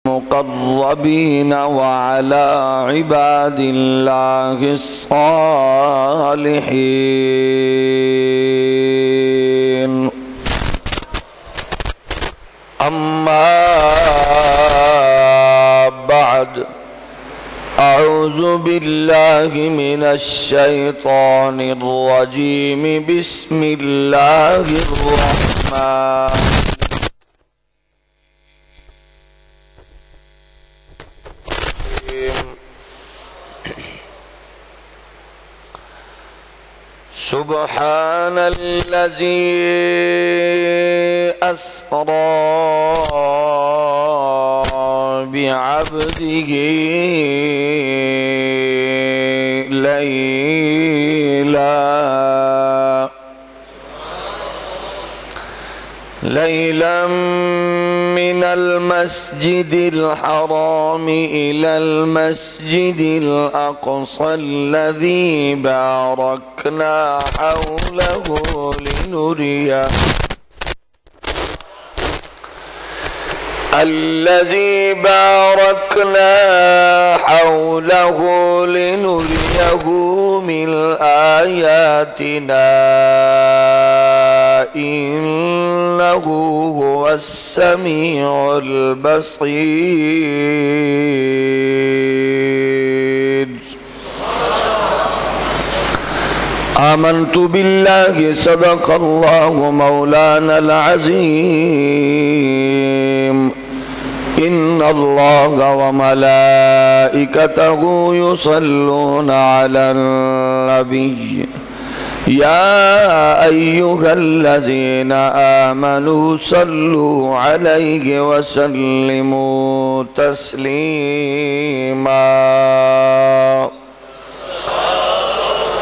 المقربين وعلى عباد الله الصالحين. أما بعد، أعوذ بالله من الشيطان الرجيم. بسم الله الرحمن سبحان الذي أسرى بعبده ليلا من المسجد الحرام إلى المسجد الأقصى الذي باركنا حوله لنريه من آياتنا إنه هو السميع البصير. آمنت بالله صدق الله مولانا العظيم. إن الله وملائكته يصلون على النبي يا أيها الذين آمنوا صلوا عليه وسلموا تسليما.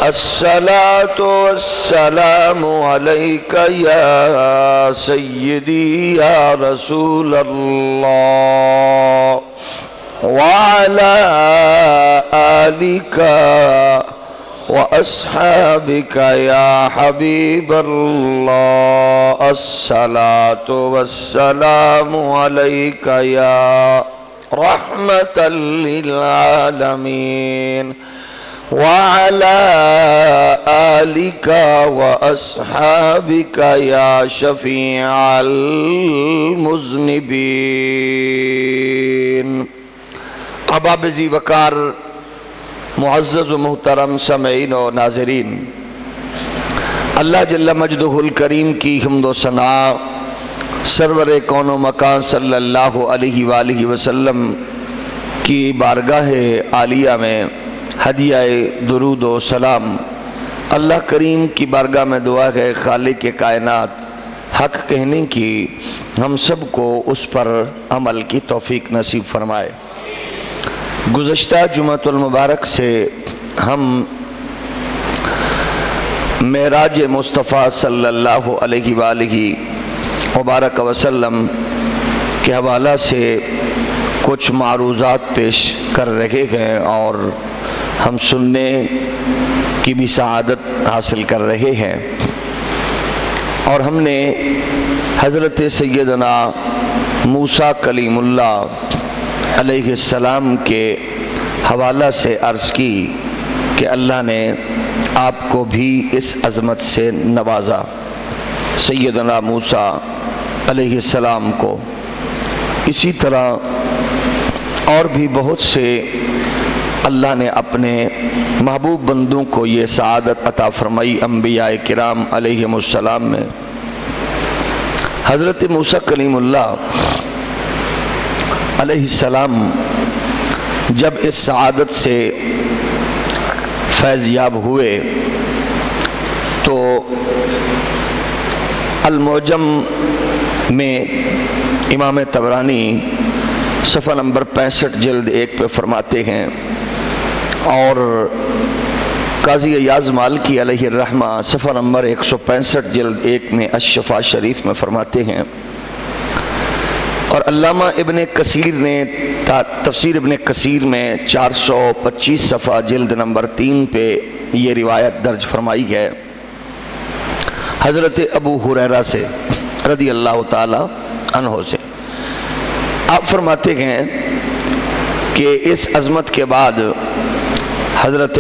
الصلاة والسلام عليك يا سيدي يا رسول الله وعلى آلك وأصحابك يا حبيب الله. الصلاة والسلام عليك يا رحمة للعالمين وعلى آلك وأصحابك يا شفيع المذنبين. احباب ذی وقار معزز و محترم سامعین و ناظرین، اللہ جل مجدہ الکریم کی حمد و ثنا سرور کون و مکان صلی اللہ علیہ وآلہ وسلم کی بارگاہ عالیہ میں ہدیہ درود و سلام اللہ کریم کی بارگاہ میں دعا ہے خالق کائنات حق کہنے کی ہم سب کو اس پر عمل کی توفیق نصیب فرمائے. گزشتہ جمعۃ المبارک سے ہم معراج مصطفیٰ صلی اللہ علیہ وآلہ وبارک وسلم کے حوالہ سے کچھ معروضات پیش کر رہے ہیں اور ہم سننے کی بھی سعادت حاصل کر رہے ہیں. اور ہم نے حضرت سیدنا موسیٰ کلیم اللہ علیہ السلام کے حوالہ سے عرض کی کہ اللہ نے آپ کو بھی اس عظمت سے نوازا. سیدنا موسیٰ علیہ السلام کو اسی طرح اور بھی بہت سے اللہ نے اپنے محبوب بندوں کو یہ سعادت عطا فرمائی. انبیاء کرام علیہم السلام میں حضرت موسیٰ کلیم اللہ علیہ السلام جب اس سعادت سے فیض یاب ہوئے تو المعجم میں امام طبرانی صفحہ نمبر 65 جلد 1 پہ فرماتے ہیں، اور قاضی ایاز مالکی علیہ الرحمہ صفحہ نمبر 165 جلد 1 میں الشفا شریف میں فرماتے ہیں، اور علامہ ابن کثیر نے تفسیر ابن کثیر میں 425 صفحہ جلد نمبر 3 پہ یہ روایت درج فرمائی ہے حضرت ابو ہریرہ سے رضی اللہ تعالی عنہ سے. آپ فرماتے ہیں کہ اس عظمت کے بعد حضرت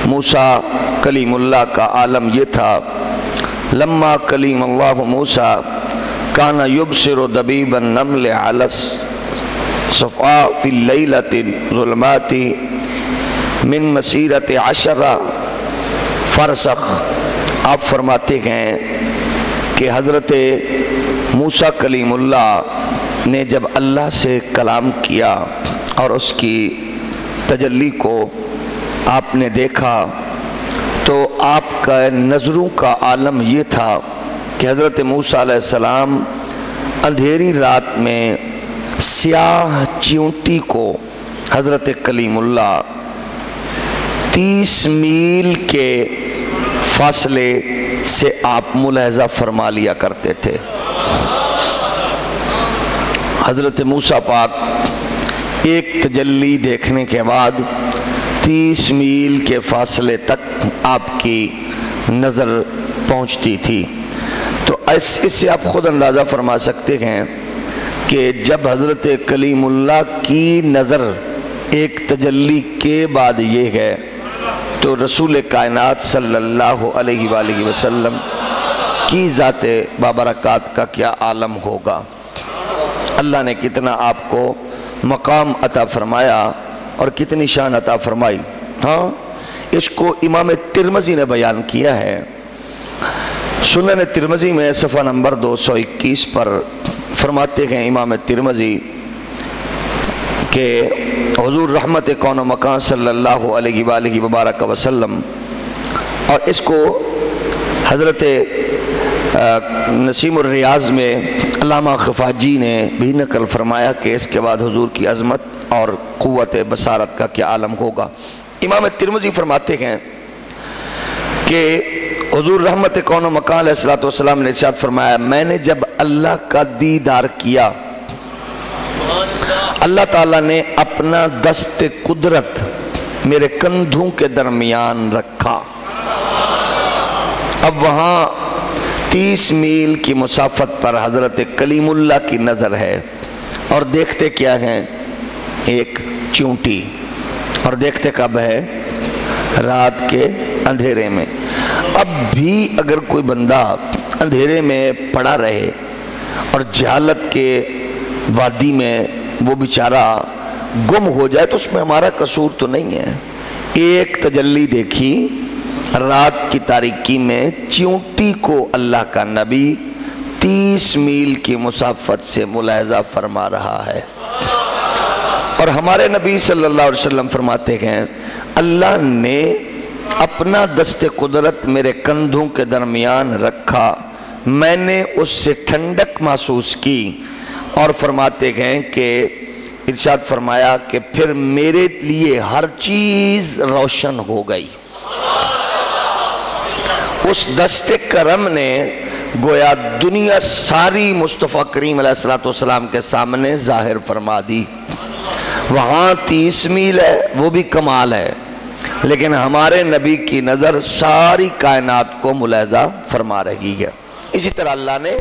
موسیٰ کلیم اللہ کا عالم یہ تھا، لما کلیم اللہ موسیٰ کان یبصر دبیب النمل علی الصفا فی اللیلۃ الظلمات من مسیرت 10 فرسخ۔ آپ فرماتے ہیں کہ حضرت موسیٰ کلیم اللہ نے جب اللہ سے کلام کیا اور اس کی تجلی کو آپ نے دیکھا تو آپ کا نظروں کا عالم یہ تھا کہ حضرت موسیٰ علیہ السلام اندھیری رات میں سیاہ چیونٹی کو حضرت کلیم اللہ 30 میل کے فاصلے سے آپ ملاحظہ فرما لیا کرتے تھے۔ حضرت موسیٰ پاک ایک تجلی دیکھنے کے بعد 30 میل کے فاصلے تک آپ کی نظر پہنچتی تھی۔ تو اس سے آپ خود اندازہ فرما سکتے ہیں کہ جب حضرت کلیم اللہ کی نظر ایک تجلی کے بعد یہ ہے تو رسول کائنات صلی اللہ علیہ وآلہ وسلم کی ذات بابرکات کا کیا عالم ہوگا۔ اللہ نے کتنا آپ کو مقام عطا فرمایا اور کتنی شان عطا فرمائی۔ ہاں، اس کو امام ترمذی نے بیان کیا ہے، سنن ترمذی میں صفحہ نمبر 221 پر فرماتے ہیں امام ترمذی کہ حضور رحمت کون و مکان صلی اللہ علیہ وآلہ وبارک وسلم، اور اس کو حضرت نسیم الریاض میں علامہ خفاجی نے بھی نقل فرمایا کہ اس کے بعد حضور کی عظمت اور قوت بصارت کا کیا عالم ہوگا۔ امام ترمذی فرماتے ہیں کہ حضور رحمت کون و مکان علیہ السلام نے ارشاد فرمایا، میں نے جب اللہ کا دیدار کیا، اللہ تعالیٰ نے اپنا دست قدرت میرے کندھوں کے درمیان رکھا۔ اب وہاں 30 میل کی مسافت پر حضرت کلیم اللہ کی نظر ہے، اور دیکھتے کیا ہیں؟ ایک چونٹی، اور دیکھتے کب ہے؟ رات کے اندھیرے میں۔ اب بھی اگر کوئی بندہ اندھیرے میں پڑا رہے اور جہالت کے وادی میں وہ بیچارہ گم ہو جائے تو اس میں ہمارا قصور تو نہیں ہے۔ ایک تجلی دیکھی رات کی تاریکی میں، چیونٹی کو اللہ کا نبی 30 میل کی مسافت سے ملاحظہ فرما رہا ہے، اور ہمارے نبی صلی اللہ علیہ وسلم فرماتے ہیں اللہ نے اپنا دست قدرت میرے کندھوں کے درمیان رکھا، میں نے اس سے ٹھنڈک محسوس کی، اور فرماتے ہیں کہ ارشاد فرمایا کہ پھر میرے لیے ہر چیز روشن ہو گئی۔ اس دست کرم نے گویا دنیا ساری مصطفیٰ کریم علیہ السلام کے سامنے ظاہر فرما دی۔ وہاں 30 میل ہے، وہ بھی کمال ہے، لیکن ہمارے نبی کی نظر ساری کائنات کو ملاحظہ فرما رہی ہے۔ اسی طرح اللہ نے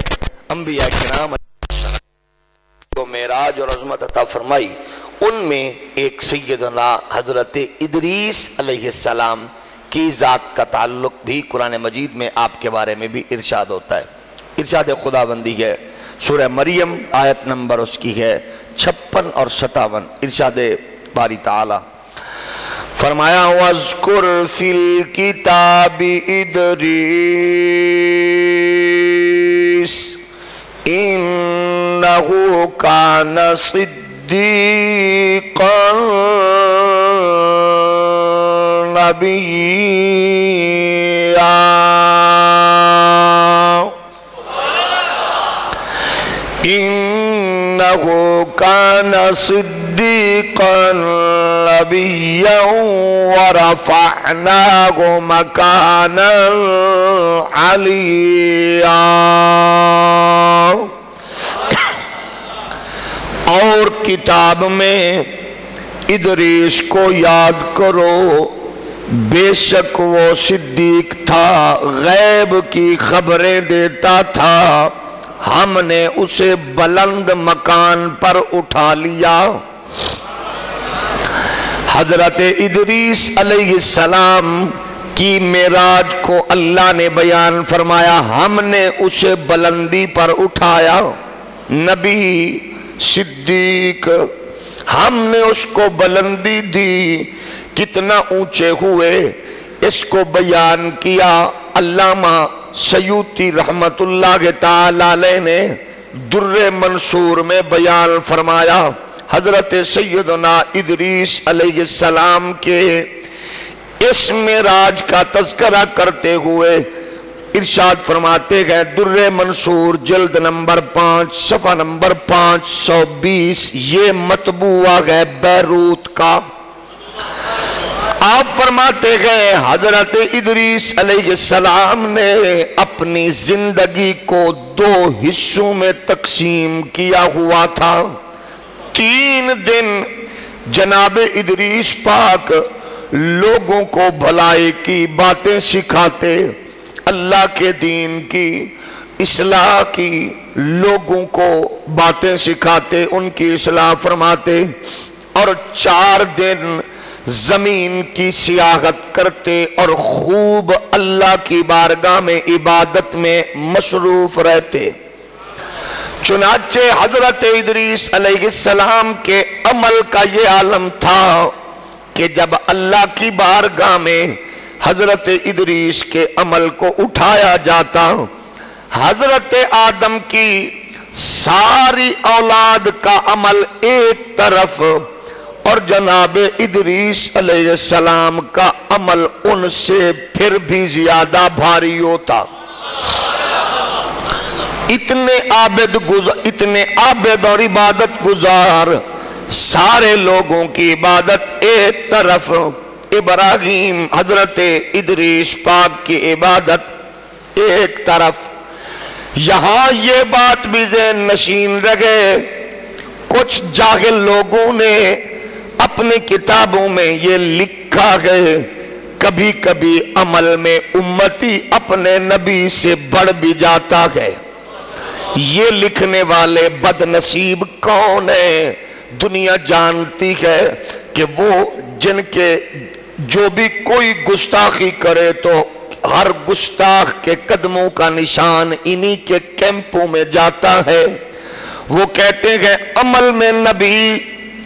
انبیاء کرام کو معراج اور عظمت عطا فرمائی، ان میں ایک سیدنا حضرت ادریس علیہ السلام کی ذات کا تعلق بھی قرآن مجید میں آپ کے بارے میں بھی ارشاد ہوتا ہے۔ ارشاد خداوندی ہے، سورہ مریم آیت نمبر اس کی ہے 56 اور 57۔ ارشاد باری تعالی فرمایا وَاذْكُرْ فِي الْكِتَابِ إِدْرِيسَ إِنَّهُ كَانَ صِدِّيقًا نَبِيًّا إِنَّهُ كَانَ صِدِّيقًا نَبِيًّا وَرَفَعْنَاهُ مَكَانًا عَلِيًّا۔ اور کتاب میں ادریس کو یاد کرو، بے شک وہ صدیق تھا، غیب کی خبریں دیتا تھا، ہم نے اسے بلند مکان پر اٹھا لیا۔ حضرت ادریس علیہ السلام کی معراج کو اللہ نے بیان فرمایا، ہم نے اسے بلندی پر اٹھایا۔ نبی صدیق، ہم نے اس کو بلندی دی، کتنا اونچے ہوئے اس کو بیان کیا۔ علامہ سیوطی رحمت اللہ تعالی علیہ نے در منصور میں بیان فرمایا، حضرت سیدنا ادریس علیہ السلام کے اس معراج کا تذکرہ کرتے ہوئے ارشاد فرماتے گئے، در منصور جلد نمبر 5 صفحہ نمبر 520، یہ مطبوعہ ہے بیروت کا۔ آپ فرماتے گئے حضرت ادریس علیہ السلام نے اپنی زندگی کو 2 حصوں میں تقسیم کیا ہوا تھا۔ 3 دن جناب ادریس پاک لوگوں کو بھلائی کی باتیں سکھاتے، اللہ کے دین کی اصلاح کی، لوگوں کو باتیں سکھاتے، ان کی اصلاح فرماتے، اور 4 دن زمین کی سیاحت کرتے اور خوب اللہ کی بارگاہ میں عبادت میں مصروف رہتے۔ چنانچہ حضرت ادریس علیہ السلام کے عمل کا یہ عالم تھا کہ جب اللہ کی بارگاہ میں حضرت ادریس کے عمل کو اٹھایا جاتا، حضرت آدم کی ساری اولاد کا عمل ایک طرف اور جناب ادریس علیہ السلام کا عمل ان سے پھر بھی زیادہ بھاری ہوتا۔ اتنے عابد اور عبادت گزار، سارے لوگوں کی عبادت ایک طرف، ابراہیم حضرت ادریس پاک کی عبادت ایک طرف۔ یہاں یہ بات بھی ذہن نشین رہے، کچھ جاہل لوگوں نے اپنی کتابوں میں یہ لکھا گئے، کبھی کبھی عمل میں امتی اپنے نبی سے بڑھ بھی جاتا ہے۔ یہ لکھنے والے بد نصیب کون ہیں؟ دنیا جانتی ہے کہ وہ جن کے جو بھی کوئی گستاخی کرے تو ہر گستاخ کے قدموں کا نشان انہی کے کیمپوں میں جاتا ہے۔ وہ کہتے ہیں عمل میں نبی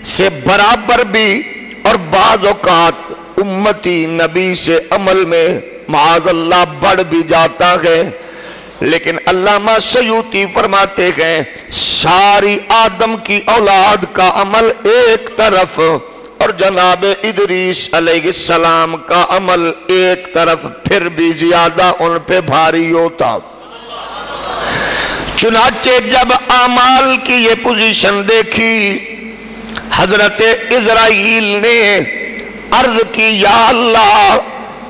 سے برابر بھی، اور بعض اوقات امتی نبی سے عمل میں معاذ اللہ بڑھ بھی جاتا ہے۔ لیکن علامہ سیوطی فرماتے ہیں ساری آدم کی اولاد کا عمل ایک طرف اور جناب ادریس علیہ السلام کا عمل ایک طرف، پھر بھی زیادہ ان پہ بھاری ہوتا۔ چنانچہ جب اعمال کی یہ پوزیشن دیکھی، حضرت اسرائیل نے عرض کی، یا اللہ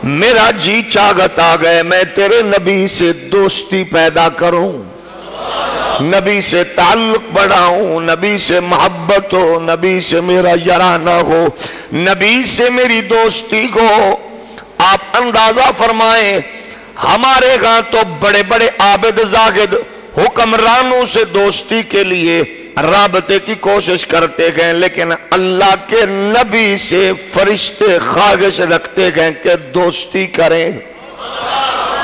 میرا جی چاہت آ گئے میں تیرے نبی سے دوستی پیدا کروں، نبی سے تعلق بڑھاؤں، نبی سے محبت ہو، نبی سے میرا یارانہ ہو، نبی سے میری دوستی ہو۔ آپ اندازہ فرمائیں ہمارے ہاں تو بڑے بڑے عابد زاہد حکمرانوں سے دوستی کے لیے رابطے کی کوشش کرتے گئے، لیکن اللہ کے نبی سے فرشتے خواہش رکھتے گئے کہ دوستی کریں۔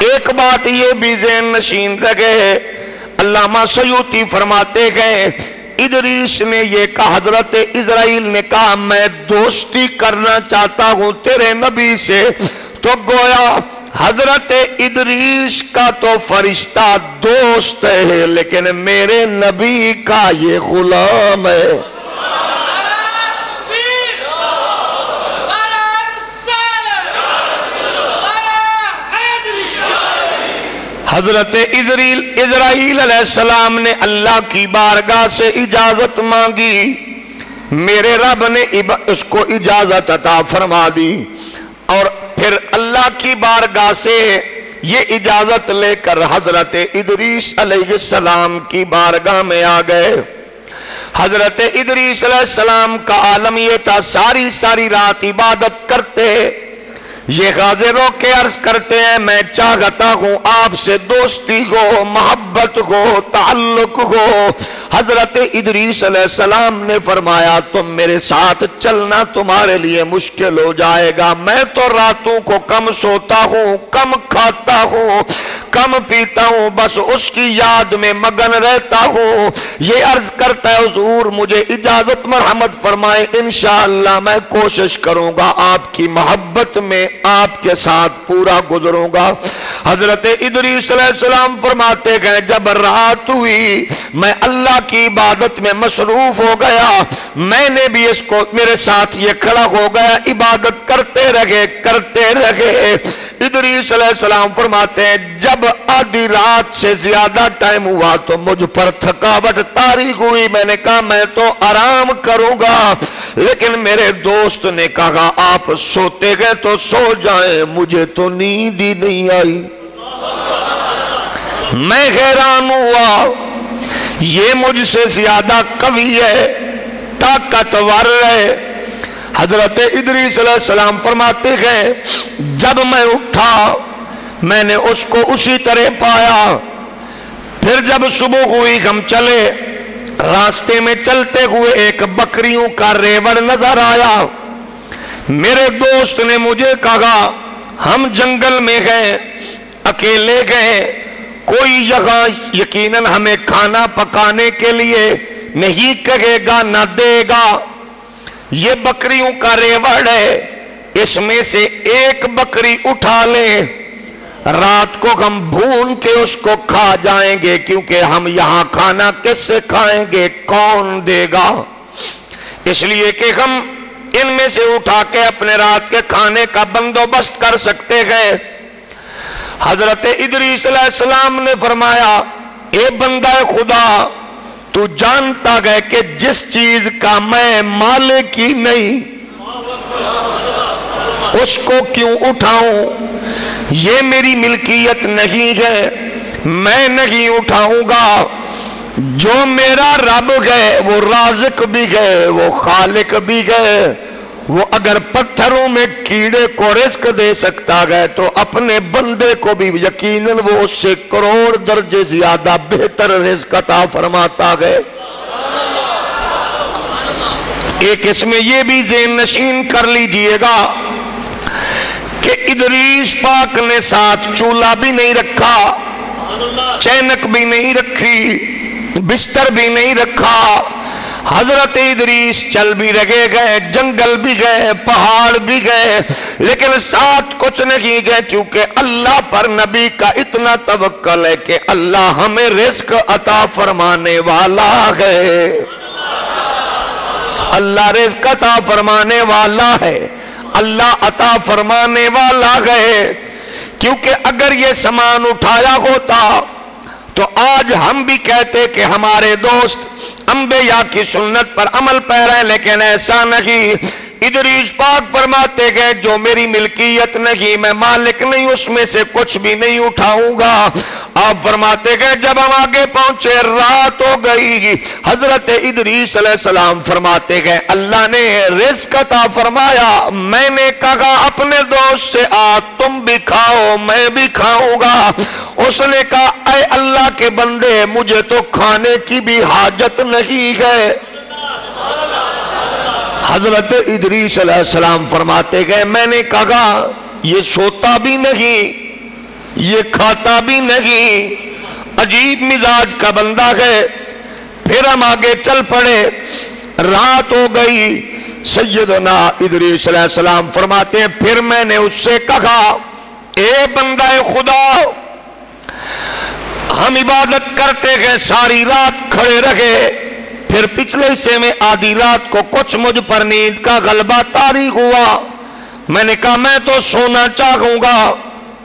ایک بات یہ بھی ذہن نشین رہے، علامہ سیوطی فرماتے گئے ادریس نے یہ کہا، حضرت اسرائیل نے کہا میں دوستی کرنا چاہتا ہوں تیرے نبی سے، تو گویا حضرت ادریس کا تو فرشتہ دوست ہے لیکن میرے نبی کا یہ غلام ہے۔ حضرت اسرائیل علیہ السلام نے اللہ کی بارگاہ سے اجازت مانگی، میرے رب نے اس کو اجازت عطا فرما دی، اور پھر اللہ کی بارگاہ سے یہ اجازت لے کر حضرت ادریس علیہ السلام کی بارگاہ میں آ گئے۔ حضرت ادریس علیہ السلام کا عالم یہ تھا، ساری رات عبادت کرتے، یہ حاضر ہو کے عرض کرتے ہیں میں چاہتا ہوں آپ سے دوستی ہو، محبت ہو، تعلق ہو۔ حضرت ادریس علیہ السلام نے فرمایا تم میرے ساتھ چلنا تمہارے لیے مشکل ہو جائے گا، میں تو راتوں کو کم سوتا ہوں، کم کھاتا ہوں، کم پیتا ہوں، بس اس کی یاد میں مگن رہتا ہوں۔ یہ عرض کرتا ہے حضور مجھے اجازت مرحمت فرمائے، انشاءاللہ میں کوشش کروں گا آپ کی محبت میں آپ کے ساتھ پورا گزروں گا۔ حضرت ادریس علیہ السلام فرماتے گئے جب رات ہوئی میں اللہ کی عبادت میں مصروف ہو گیا، میں نے بھی اس کو میرے ساتھ یہ کھڑا ہو گیا، عبادت کرتے رہے۔ ادریس علیہ السلام فرماتے ہیں جب آدھی رات سے زیادہ ٹائم ہوا تو مجھ پر تھکاوٹ طاری ہوئی، میں نے کہا میں تو آرام کروں گا، لیکن میرے دوست نے کہا آپ سوتے گئے تو سو جائیں، مجھے تو نیند ہی نہیں آئی۔ میں حیران ہوا یہ مجھ سے زیادہ قوی ہے، طاقتور ہے۔ حضرت ادریس علیہ السلام فرماتے ہیں جب میں اٹھا میں نے اس کو اسی طرح پایا۔ پھر جب صبح ہوئی ہم چلے، راستے میں چلتے ہوئے ایک بکریوں کا ریوڑ نظر آیا۔ میرے دوست نے مجھے کہا ہم جنگل میں گئے، اکیلے گئے، کوئی یہاں یقیناً ہمیں کھانا پکانے کے لیے نہیں کہے گا نہ دے گا، یہ بکریوں کا ریوڑ ہے، اس میں سے ایک بکری اٹھا لیں، رات کو ہم بھون کے اس کو کھا جائیں گے، کیونکہ ہم یہاں کھانا کس سے کھائیں گے، کون دے گا؟ اس لیے کہ ہم ان میں سے اٹھا کے اپنے رات کے کھانے کا بندوبست کر سکتے ہیں۔ حضرت ادریس علیہ السلام نے فرمایا اے بندہ خدا تو جانتا ہے کہ جس چیز کا میں مالک ہی نہیں اس کو کیوں اٹھاؤں، یہ میری ملکیت نہیں ہے، میں نہیں اٹھاؤں گا۔ جو میرا رب ہے وہ رازق بھی ہے، وہ خالق بھی ہے، وہ اگر پتھروں میں کیڑے کو رزق دے سکتا ہے تو اپنے بندے کو بھی یقیناً وہ اس سے کروڑ درجے زیادہ بہتر رزق عطا فرماتا ہے۔ ایک اس میں یہ بھی ذہن نشین کر لیجئے گا کہ ادریس پاک نے ساتھ چولہا بھی نہیں رکھا، چینک بھی نہیں رکھی، بستر بھی نہیں رکھا۔ حضرت ادریس چل بھی رہے گئے، جنگل بھی گئے، پہاڑ بھی گئے، لیکن ساتھ کچھ نہیں گئے، کیونکہ اللہ پر نبی کا اتنا توکل ہے کہ اللہ ہمیں رزق عطا فرمانے والا ہے، اللہ رزق عطا فرمانے والا ہے، اللہ عطا فرمانے والا ہے۔ کیونکہ اگر یہ سامان اٹھایا ہوتا تو آج ہم بھی کہتے کہ ہمارے دوست انبیاء کی سنت پر عمل پیرا ہے، لیکن ایسا نہیں۔ ادریس پاک فرماتے گئے جو میری ملکیت نہیں، میں مالک نہیں، اس میں سے کچھ بھی نہیں اٹھاؤں گا۔ آپ فرماتے گئے جب ہم آگے پہنچے رات ہو گئی، حضرت ادریس علیہ السلام فرماتے گئے اللہ نے رزق عطا فرمایا، میں نے کہا اپنے دوست سے آ تم بھی کھاؤ میں بھی کھاؤں گا۔ اس نے کہا اے اللہ کے بندے مجھے تو کھانے کی بھی حاجت نہیں ہے۔ حضرت ادریس علیہ السلام فرماتے گئے میں نے کہا یہ سوتا بھی نہیں یہ کھاتا بھی نہیں، عجیب مزاج کا بندہ ہے۔ پھر ہم آگے چل پڑے، رات ہو گئی۔ سیدنا ادریس علیہ السلام فرماتے ہیں پھر میں نے اس سے کہا اے بندہ خدا، ہم عبادت کرتے گئے ساری رات کھڑے رہے، پھر پچھلے حصے میں آدھی رات کو کچھ مجھ پر نیند کا غلبہ طاری ہوا، میں نے کہا میں تو سونا چاہوں گا۔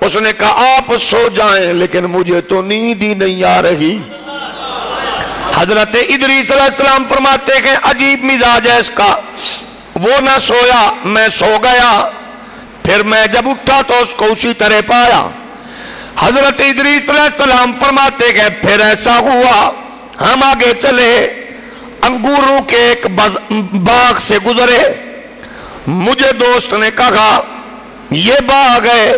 اس نے کہا آپ سو جائیں لیکن مجھے تو نیند ہی نہیں آ رہی۔ حضرت ادریس علیہ السلام فرماتے ہیں عجیب مزاج ہے اس کا، وہ نہ سویا میں سو گیا، پھر میں جب اٹھا تو اس کو اسی طرح پایا۔ حضرت ادریس علیہ السلام فرماتے ہیں پھر ایسا ہوا ہم آگے چلے، انگوروں کے ایک باغ سے گزرے، مجھے دوست نے کہا یہ باغ ہے،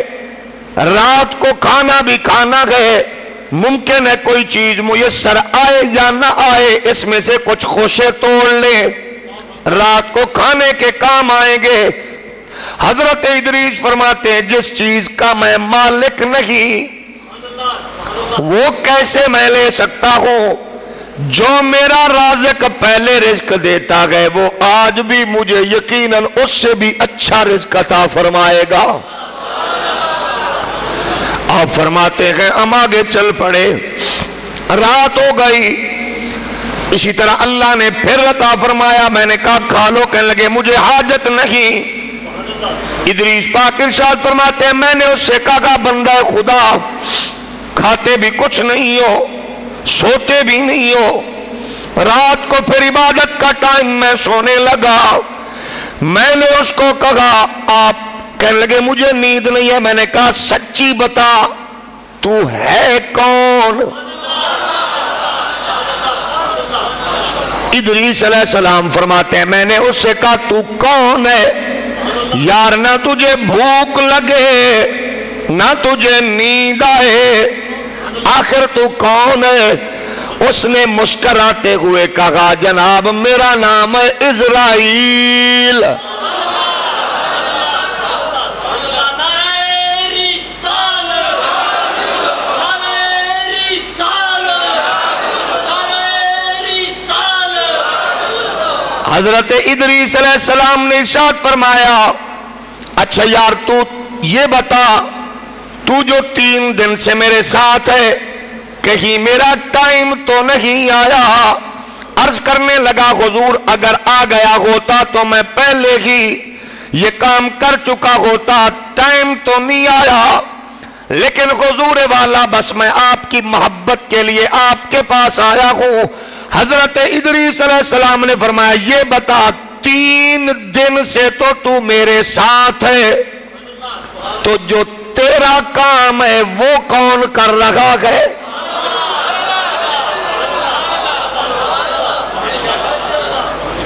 رات کو کھانا بھی کھانا گئے، ممکن ہے کوئی چیز میسر آئے یا نہ آئے، اس میں سے کچھ خوشے توڑ لیں، رات کو کھانے کے کام آئیں گے۔ حضرت ادریس فرماتے ہیں جس چیز کا میں مالک نہیں وہ کیسے میں لے سکتا ہوں؟ جو میرا رازق پہلے رزق دیتا گئے وہ آج بھی مجھے یقیناً اس سے بھی اچھا رزق عطا فرمائے گا۔ آپ فرماتے ہیں ہم آگے چل پڑے، رات ہو گئی، اسی طرح اللہ نے پھر عطا فرمایا، میں نے کہا کھا لو، کہنے لگے مجھے حاجت نہیں۔ ادریس پاک ارشاد فرماتے ہیں میں نے اس سے کہا بندہ خدا کھاتے بھی کچھ نہیں ہو، سوتے بھی نہیں ہو، رات کو پھر عبادت کا ٹائم میں سونے لگا، میں نے اس کو کہا آپ، کہنے لگے مجھے نیند نہیں ہے، میں نے کہا سچی بتا تو ہے کون؟ ادریس علیہ السلام فرماتے ہیں میں نے اس سے کہا تو کون ہے؟ یار نہ تجھے بھوک لگے نہ تجھے نیند آئے، آخر تو کون ہے؟ اس نے مسکراتے ہوئے کہا جناب میرا نام ہے اسرائیل۔ حضرت ادریس علیہ السلام نے ارشاد فرمایا اچھا یار تو یہ بتا تو جو 3 دن سے میرے ساتھ ہے کہیں میرا ٹائم تو نہیں آیا؟ عرض کرنے لگا حضور اگر آ گیا ہوتا تو میں پہلے ہی یہ کام کر چکا ہوتا، ٹائم تو نہیں آیا، لیکن حضور والا بس میں آپ کی محبت کے لیے آپ کے پاس آیا ہوں۔ حضرت ادریس علیہ السلام نے فرمایا یہ بتا 3 دن سے تو میرے ساتھ ہے، تو جو تیرا کام ہے وہ کون کر رہا ہے؟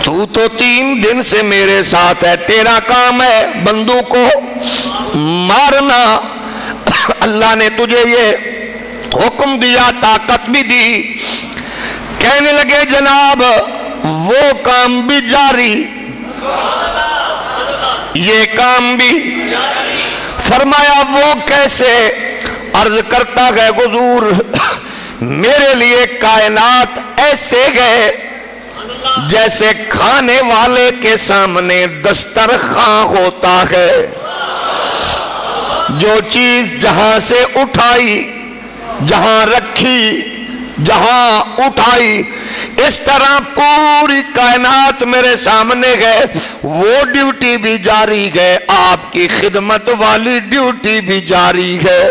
تو 3 دن سے میرے ساتھ ہے، تیرا کام ہے بندوں کو مارنا، اللہ نے تجھے یہ حکم دیا، طاقت بھی دی۔ کہنے لگے جناب وہ کام بھی جاری، یہ کام بھی، فرمایا وہ کیسے؟ عرض کرتا گئے حضور میرے لیے کائنات ایسے گئے جیسے کھانے والے کے سامنے دسترخوان ہوتا ہے، جو چیز جہاں سے اٹھائی جہاں رکھی جہاں اٹھائی، اس طرح پوری کائنات میرے سامنے ہے، وہ ڈیوٹی بھی جاری ہے، آپ کی خدمت والی ڈیوٹی بھی جاری ہے۔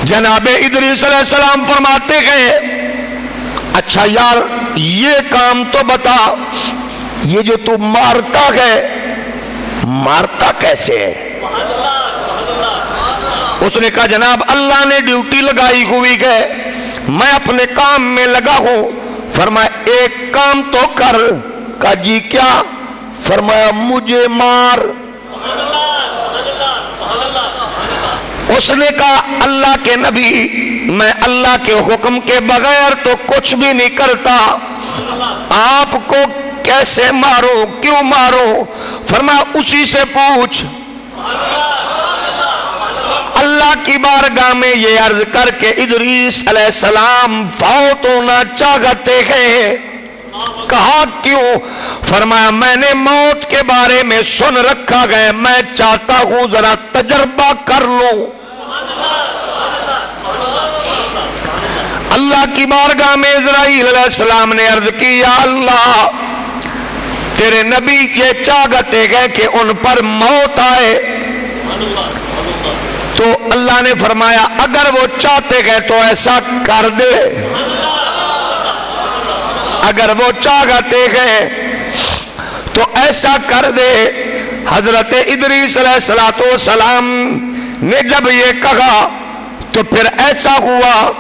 جناب ادریس علیہ السلام فرماتے گئے اچھا یار یہ کام تو بتا، یہ جو تو مارتا ہے مارتا کیسے ہے؟ اس نے کہا جناب اللہ نے ڈیوٹی لگائی ہوئی ہے، میں اپنے کام میں لگا ہوں۔ فرمایا ایک کام تو کر، کہا جی کیا؟ فرمایا مجھے مار۔ اس نے کہا اللہ کے نبی میں اللہ کے حکم کے بغیر تو کچھ بھی نہیں کرتا، آپ کو کیسے ماروں کیوں ماروں؟ فرمایا اسی سے پوچھ۔ اللہ کی بارگاہ میں یہ عرض کر کے ادریس علیہ السلام فوت ہونا چاہتے ہیں۔ کہا کیوں؟ فرمایا میں نے موت کے بارے میں سن رکھا گیا، میں چاہتا ہوں ذرا تجربہ کر لوں۔ اللہ کی بارگاہ میں اسرائیل علیہ السلام نے عرض کی یا اللہ تیرے نبی یہ چاہتے ہیں کہ ان پر موت آئے، تو اللہ نے فرمایا اگر وہ چاہتے ہیں تو ایسا کر دے، اگر وہ چاہتے ہیں تو ایسا کر دے۔ حضرت ادریس علیہ السلام نے جب یہ کہا تو پھر ایسا ہوا،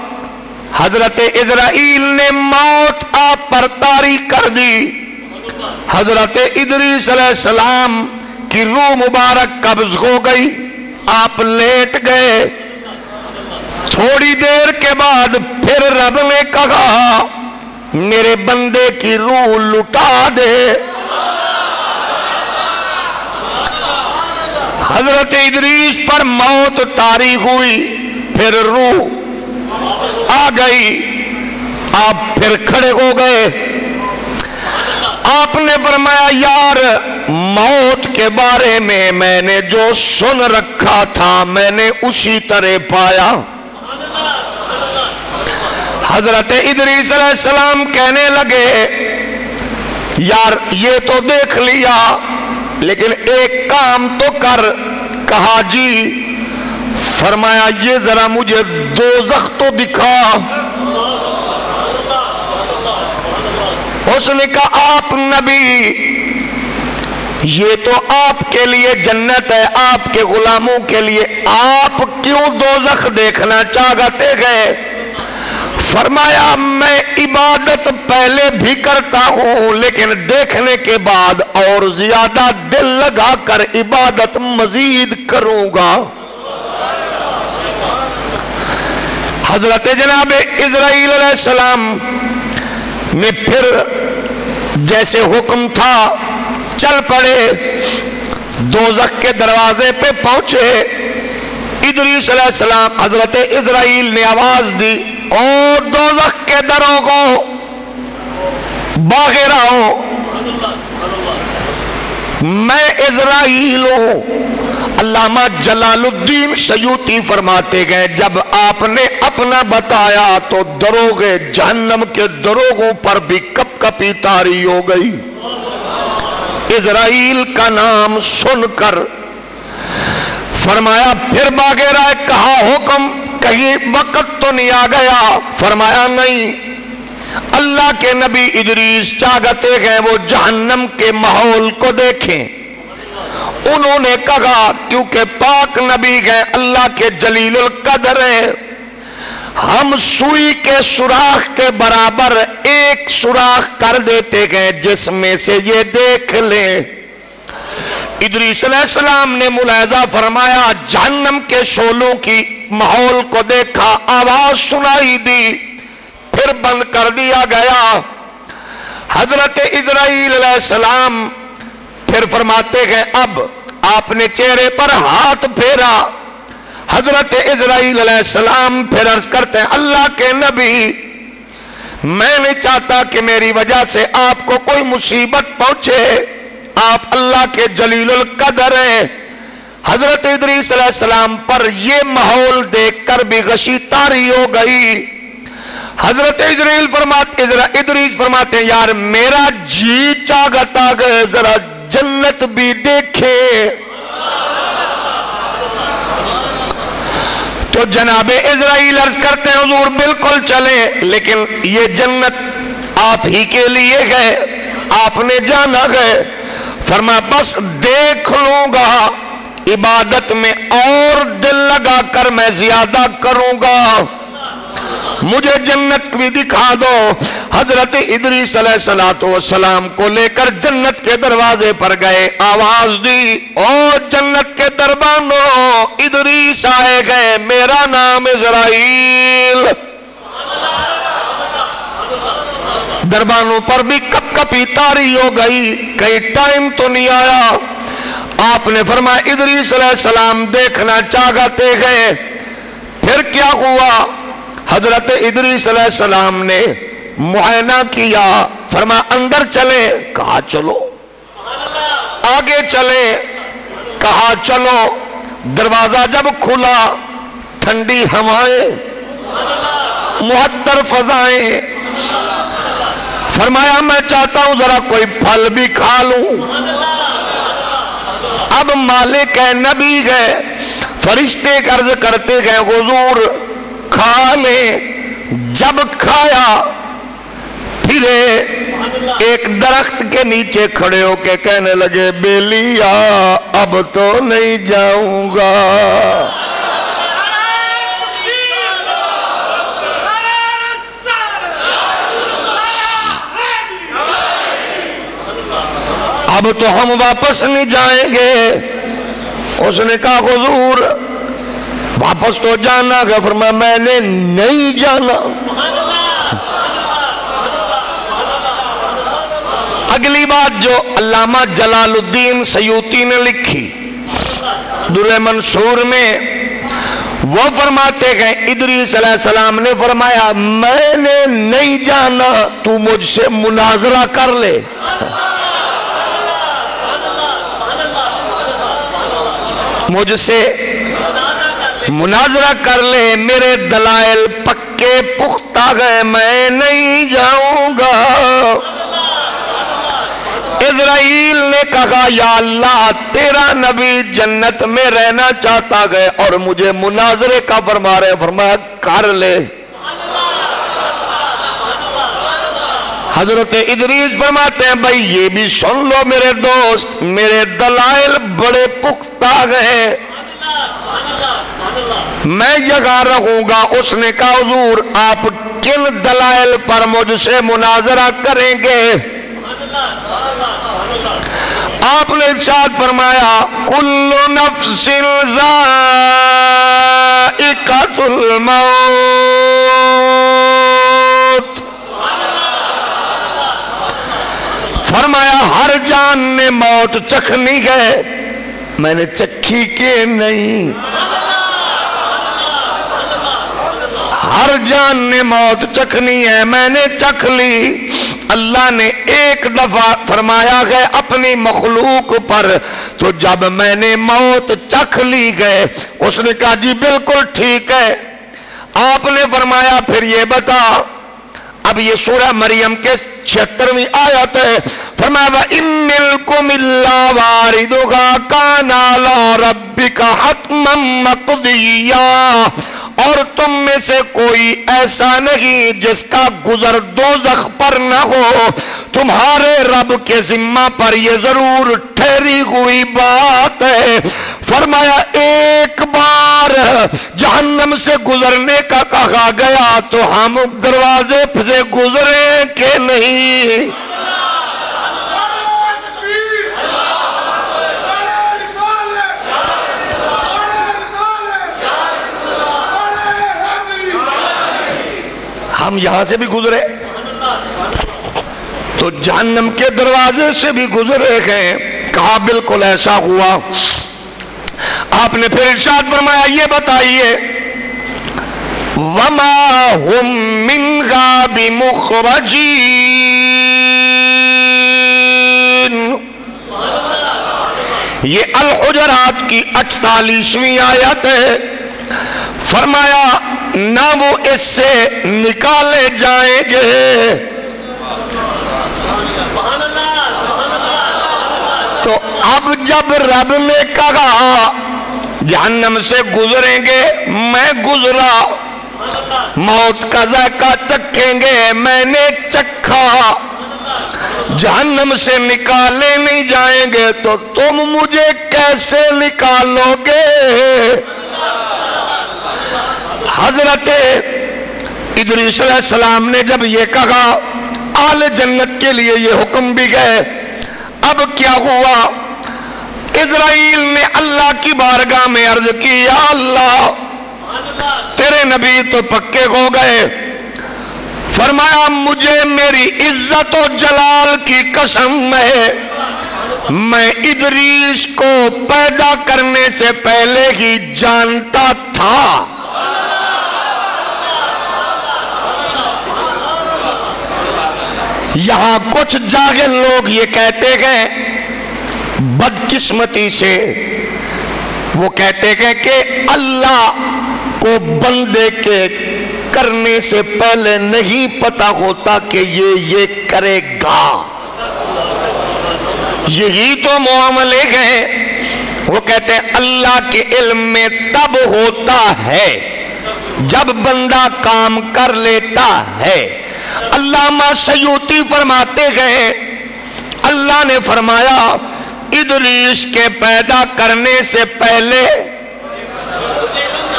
حضرت اسرائیل نے موت آپ پر طاری کر دی۔ حضرت ادریس علیہ السلام کی روح مبارک قبض ہو گئی، آپ لیٹ گئے۔ تھوڑی دیر کے بعد پھر رب نے کہا میرے بندے کی روح لٹا دے۔ حضرت ادریس پر موت طاری ہوئی، پھر روح آ گئی، آپ پھر کھڑے ہو گئے۔ آپ نے فرمایا یار موت کے بارے میں نے جو سن رکھا تھا میں نے اسی طرح پایا۔ حضرت ادریس علیہ السلام کہنے لگے یار یہ تو دیکھ لیا لیکن ایک کام تو کر۔ کہا جی؟ فرمایا یہ ذرا مجھے دوزخ تو دکھا۔ اس نے کہا آپ نبی، یہ تو آپ کے لیے جنت ہے، آپ کے غلاموں کے لیے، آپ کیوں دوزخ دیکھنا چاہتے گئے؟ فرمایا میں عبادت پہلے بھی کرتا ہوں لیکن دیکھنے کے بعد اور زیادہ دل لگا کر عبادت مزید کروں گا۔ حضرت جناب اسرائیل علیہ السلام نے پھر جیسے حکم تھا چل پڑے، دوزخ کے دروازے پہ پہنچے۔ ادریس علیہ السلام حضرت اسرائیل نے آواز دی اور دوزخ کے دروں کو باہر آؤ، میں اسرائیل ہوں۔ علامہ جلال الدین سیوطی فرماتے گئے جب آپ نے اپنا بتایا تو دروغے جہنم کے دروغوں پر بھی کپ کپی طاری ہو گئی۔ اسرائیل کا نام سن کر فرمایا پھر باغے رائے، کہا حکم کہیں وقت تو نہیں آ گیا؟ فرمایا نہیں۔ اللہ کے نبی ادریس چاہتے گئے وہ جہنم کے ماحول کو دیکھیں۔ انہوں نے کہا کیونکہ پاک نبی گئے اللہ کے جلیل القدر ہیں، ہم سوئی کے سوراخ کے برابر ایک سوراخ کر دیتے گئے جس میں سے یہ دیکھ لیں۔ ادریس علیہ السلام نے ملاحظہ فرمایا، جہنم کے شعلوں کی ماحول کو دیکھا، آواز سنائی دی، پھر بند کر دیا گیا۔ حضرت اسرائیل علیہ السلام پھر فرماتے گئے اب آپ نے چہرے پر ہاتھ پھیرا۔ حضرت اسرائیل علیہ السلام پھر عرض کرتے ہیں اللہ کے نبی، میں نہیں چاہتا کہ میری وجہ سے آپ کو کوئی مصیبت پہنچے، آپ اللہ کے جلیل القدر ہیں۔ حضرت ادریس علیہ السلام پر یہ ماحول دیکھ کر بھی غشی طاری ہو گئی۔ حضرت ادریس فرماتے ہیں یار میرا جی چاہتا گئے ذرا جنت بھی دیکھے۔ تو جناب اسرائیل عرض کرتے ہیں حضور بالکل چلے لیکن یہ جنت آپ ہی کے لیے گئے، آپ نے جانا گئے۔ فرمایا بس دیکھ لوں گا، عبادت میں اور دل لگا کر میں زیادہ کروں گا، مجھے جنت بھی دکھا دو۔ حضرت ادریس علیہ السلام کو لے کر جنت کے دروازے پر گئے، آواز دی اور جنت کے دربانوں ادریس آئے گئے، میرا نام اسرائیل۔ دربانوں پر بھی کپ کپی طاری ہو گئی، کئی ٹائم تو نہیں آیا۔ آپ نے فرمایا ادریس علیہ السلام دیکھنا چاہتے گئے، پھر کیا ہوا؟ حضرت ادریس علیہ السلام نے معائنہ کیا، فرمایا اندر چلے، کہا چلو، آگے چلے، کہا چلو۔ دروازہ جب کھلا ٹھنڈی ہوائیں، معطر فضائیں، فرمایا میں چاہتا ہوں ذرا کوئی پھل بھی کھا لوں۔ اب مالک ہے نبی گئے، فرشتے عرض کرتے گئے حضور کھا لیں۔ جب کھایا پھرے ایک درخت کے نیچے کھڑے ہو کے کہنے لگے بیلیا اب تو نہیں جاؤں گا۔ اب تو ہم واپس نہیں جائیں گے۔ اس نے کہا حضور واپس تو جانا ہے، فرمایا میں نے نہیں جانا۔ اگلی بات جو علامہ جلال الدین سیوطی نے لکھی در منصور میں، وہ فرماتے گئے ادریس علیہ السلام نے فرمایا میں نے نہیں جانا، تو مجھ سے مناظرہ کر لے۔ مجھ سے مناظرہ کر لے، میرے دلائل پکے پختہ گئے، میں نہیں جاؤں گا۔ اسرائیل نے کہا یا اللہ تیرا نبی جنت میں رہنا چاہتا گئے اور مجھے مناظرے کا فرما رہے، فرمایا کر لے۔ حضرت ادریس فرماتے ہیں بھائی یہ بھی سن لو میرے دوست، میرے دلائل بڑے پختہ گئے، میں جگہ رہوں گا۔ اس نے کہا حضور آپ کن دلائل پر مجھ سے مناظرہ کریں گے؟ آپ نے ارشاد فرمایا کل نفس ذائقۃ الموت، فرمایا ہر جان نے موت چکھنی ہے، میں نے چکھی کہ نہیں؟ ہر جان نے موت چکھنی ہے، میں نے چکھ لی۔ اللہ نے ایک دفعہ فرمایا گئے اپنی مخلوق پر، تو جب میں نے موت چکھ لی گئے، اس نے کہا جی بالکل ٹھیک ہے۔ آپ نے فرمایا پھر یہ بتا، اب یہ سورہ مریم کے 76ویں آیت ہے، فرمایا وَإِن مِّنكُمْ إِلَّا وَارِدُهَا كَانَ عَلَىٰ رَبِّكَ حَتْمًا مَّقْضِيًّا، اور تم میں سے کوئی ایسا نہیں جس کا گزر دوزخ پر نہ ہو، تمہارے رب کے ذمہ پر یہ ضرور ٹھہری ہوئی بات ہے۔ فرمایا ایک بار جہنم سے گزرنے کا کہا گیا تو ہم دروازے سے گزریں کہ نہیں؟ ہم یہاں سے بھی گزرے تو جہنم کے دروازے سے بھی گزرے گئے۔ کہا بالکل ایسا ہوا۔ آپ نے پھر ارشاد فرمایا یہ بتائیے وَمَا هُمْ مِنْهَا بِمُخْرَجِينَ، یہ الحجرات کی 48ویں آیت ہے۔ فرمایا نہ وہ اس سے نکالے جائیں گے۔ تو اب جب رب نے کہا جہنم سے گزریں گے، میں گزرا، موت کا ذائقہ چکھیں گے، میں نے چکھا، جہنم سے نکالے نہیں جائیں گے تو تم مجھے کیسے نکالو گے؟ حضرت ادریس علیہ السلام نے جب یہ کہا اہل جنت کے لیے یہ حکم بھی گئے۔ اب کیا ہوا؟ اسرائیل نے اللہ کی بارگاہ میں عرض کی یا اللہ تیرے نبی تو پکے ہو گئے، فرمایا مجھے میری عزت و جلال کی قسم ہے، میں ادریس کو پیدا کرنے سے پہلے ہی جانتا تھا۔ یہاں کچھ جاہل لوگ یہ کہتے گئے بدقسمتی سے، وہ کہتے گئے کہ اللہ کو بندے کے کرنے سے پہلے نہیں پتا ہوتا کہ یہ کرے گا۔ یہی تو معاملے ہیں۔ وہ کہتے ہیں اللہ کے علم میں تب ہوتا ہے جب بندہ کام کر لیتا ہے۔ علامہ سیوطی فرماتے ہیں اللہ نے فرمایا ادریس کے پیدا کرنے سے پہلے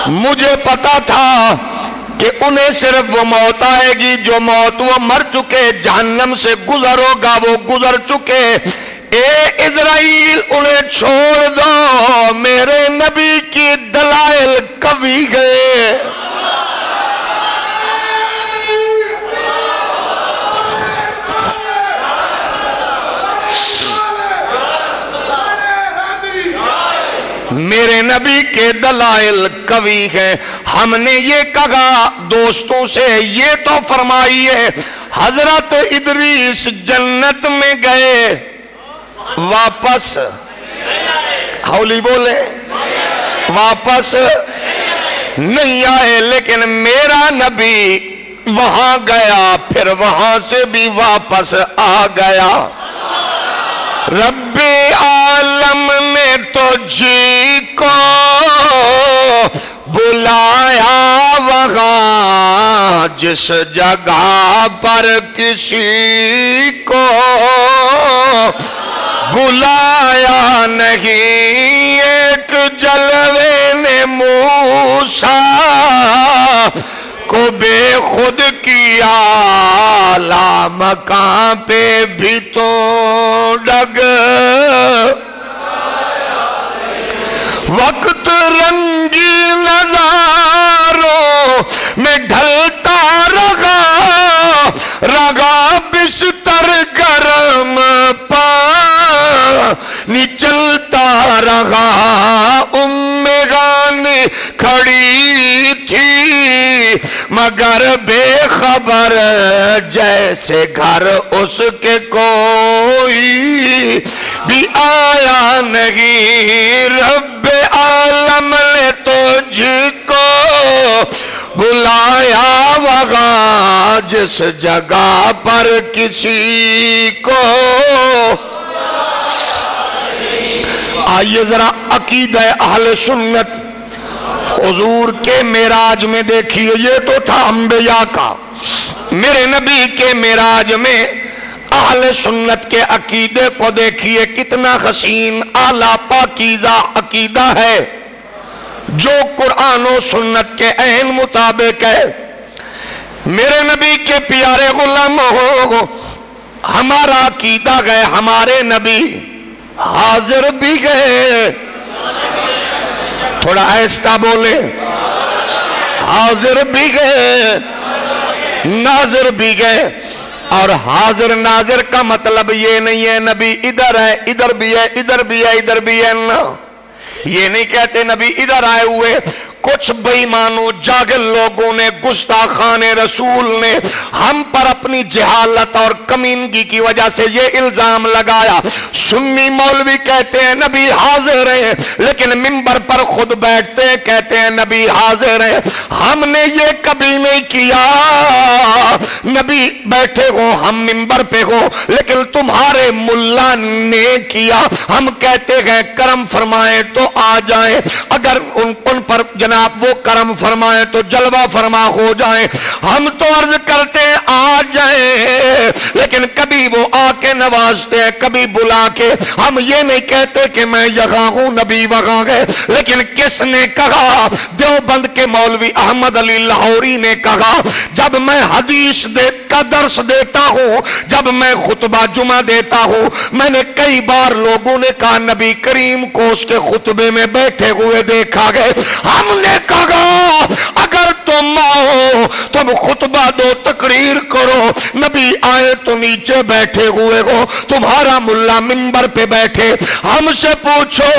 مجھے پتا تھا کہ انہیں صرف وہ موت آئے گی جو موت وہ مر چکے، جہنم سے گزر ہوگا وہ گزر چکے، اے اسرائیل انہیں چھوڑ دو، میرے نبی کی دلائل قوی گئے۔ میرے نبی کے دلائل قوی ہیں۔ ہم نے یہ کہا دوستوں سے، یہ تو فرمائیے حضرت ادریس جنت میں گئے واپس ہولی بولے واپس نہیں آئے، لیکن میرا نبی وہاں گیا پھر وہاں سے بھی واپس آ گیا۔ رب عالم نے تجھ کو بلایا وہاں جس جگہ پر کسی کو بلایا نہیں۔ ایک جلوے نے موسیٰ کو بے خود کیا، اعلیٰ مقام پہ بھی تو ڈگ۔ وقت رنگی نظاروں میں ڈھلتا رگا بستر گرم پانی چلتا رہا۔ ام غانی کھڑی تھی مگر بے خبر، جیسے گھر اس کے کوئی بھی آیا نہیں۔ رب عالم نے تجھ کو بلایا وہاں جس جگہ پر کسی کو۔ آئیے ذرا عقیدہ اہل سنت حضور کے معراج میں دیکھیے، یہ تو تھا انبیاء کا، میرے نبی کے معراج میں اہل سنت کے عقیدے کو دیکھیے کتنا حسین اعلیٰ پاکیزہ عقیدہ ہے جو قرآن و سنت کے عین مطابق ہے۔ میرے نبی کے پیارے غلام ہو، ہمارا عقیدہ گئے ہمارے نبی حاضر بھی گئے، تھوڑا آہستہ بولے، حاضر بھی گئے ناظر بھی گئے۔ اور حاضر ناظر کا مطلب یہ نہیں ہے نبی ادھر ہے ادھر بھی ہے ادھر بھی ہے ادھر بھی ہے، نہ یہ نہیں کہتے نبی ادھر آئے ہوئے۔ کچھ بے ایمانوں جاگل لوگوں نے، گستاخان رسول نے ہم پر اپنی جہالت اور کمینگی کی وجہ سے یہ الزام لگایا۔ سنی مولوی کہتے ہیں نبی حاضر ہیں، لیکن منبر پر خود بیٹھتے ہیں کہتے ہیں نبی حاضر ہیں۔ ہم نے یہ کبھی نہیں کیا، نبی بیٹھے ہو ہم منبر پہ ہو، لیکن تمہارے ملا نے کیا۔ ہم کہتے ہیں کرم فرمائے تو آ جائیں، اگر ان پر جناب وہ کرم فرمائے تو جلوہ فرما ہو جائیں۔ ہم تو عرض کرتے ہیں آ جائیں، لیکن کبھی وہ آ کے نوازتے ہیں کبھی بلا کے۔ ہم یہ نہیں کہتے کہ میں یہاں ہوں نبی وہاں گئے، لیکن کس نے کہا؟ دیوبند کے مولوی احمد علی لاہوری نے کہا، جب میں حدیث کا درس دیتا ہوں، جب میں خطبہ جمعہ دیتا ہوں، میں نے کئی بار لوگوں نے کہا نبی کریم کو اس کے خطبے میں بیٹھے ہوئے دیکھا گئے۔ ہم نے کہا اگر تم آؤ تم خطبہ دو تقریر کرو، نبی آئے تو نیچے بیٹھے ہوئے ہو، تمہارا ملا منبر پہ بیٹھے، ہم سے پوچھو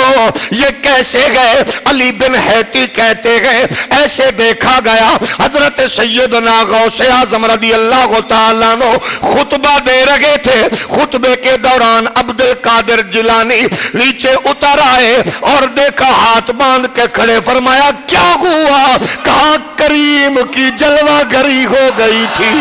یہ کیسے گئے؟ علی بن حیتی کہتے گئے ایسے دیکھا گیا حضرت سیدنا غوث اعظم رضی اللہ تعالیٰ عنہ خطبہ دے رہے تھے، خطبے کے دوران عبد القادر جیلانی نیچے اتر آئے اور دیکھا ہاتھ باندھ کے کھڑے، فرمایا کیا ہوا؟ کہا کریم کی جلوہ گری ہو گئی تھی۔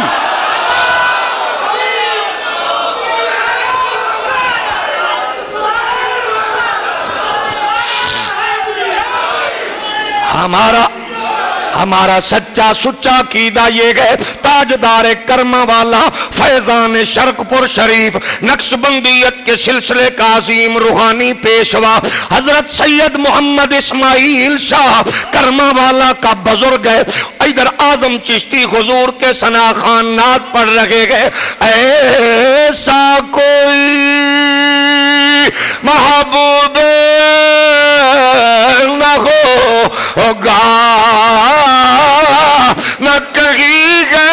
ہمارا سچا سچا عقیدہ یہ گئے تاجدار کرما والا فیضان شرق پور شریف نقشبندیت کے سلسلے کا عظیم روحانی پیشوا حضرت سید محمد اسماعیل شاہ کرما والا کا بزرگ ہے۔ ادھر اعظم چشتی حضور کے ثنا خوان نعت پڑھ رہے گئے، ایسا کوئی محبوب نہ ہوگا نہ کہیں گے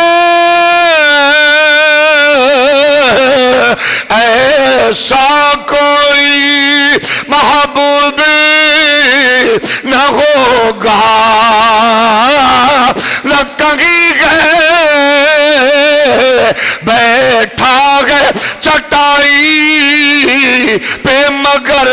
ایسا کوئی محبوب نہ ہوگا نہ کہیں گے بیٹھا ہے چٹائی پہ مگر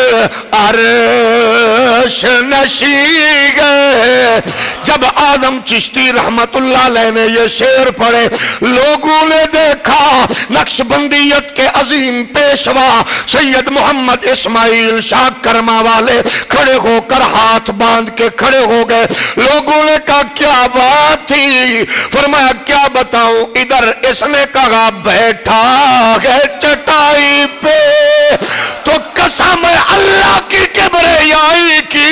عرش نشین ہے۔ جب اعظم چشتی رحمت اللہ علیہ نے یہ شعر پڑھے، لوگوں نے دیکھا نقش بندیت کے عظیم پیشوا سید محمد اسماعیل شاہ کرما والے کھڑے ہو کر ہاتھ باندھ کے کھڑے ہو گئے۔ لوگوں نے کہا کیا بات تھی؟ فرمایا کیا بتاؤں، ادھر اس نے کہا بیٹھا ہے چٹائی پہ، تو قسم اللہ کی کبریائی کی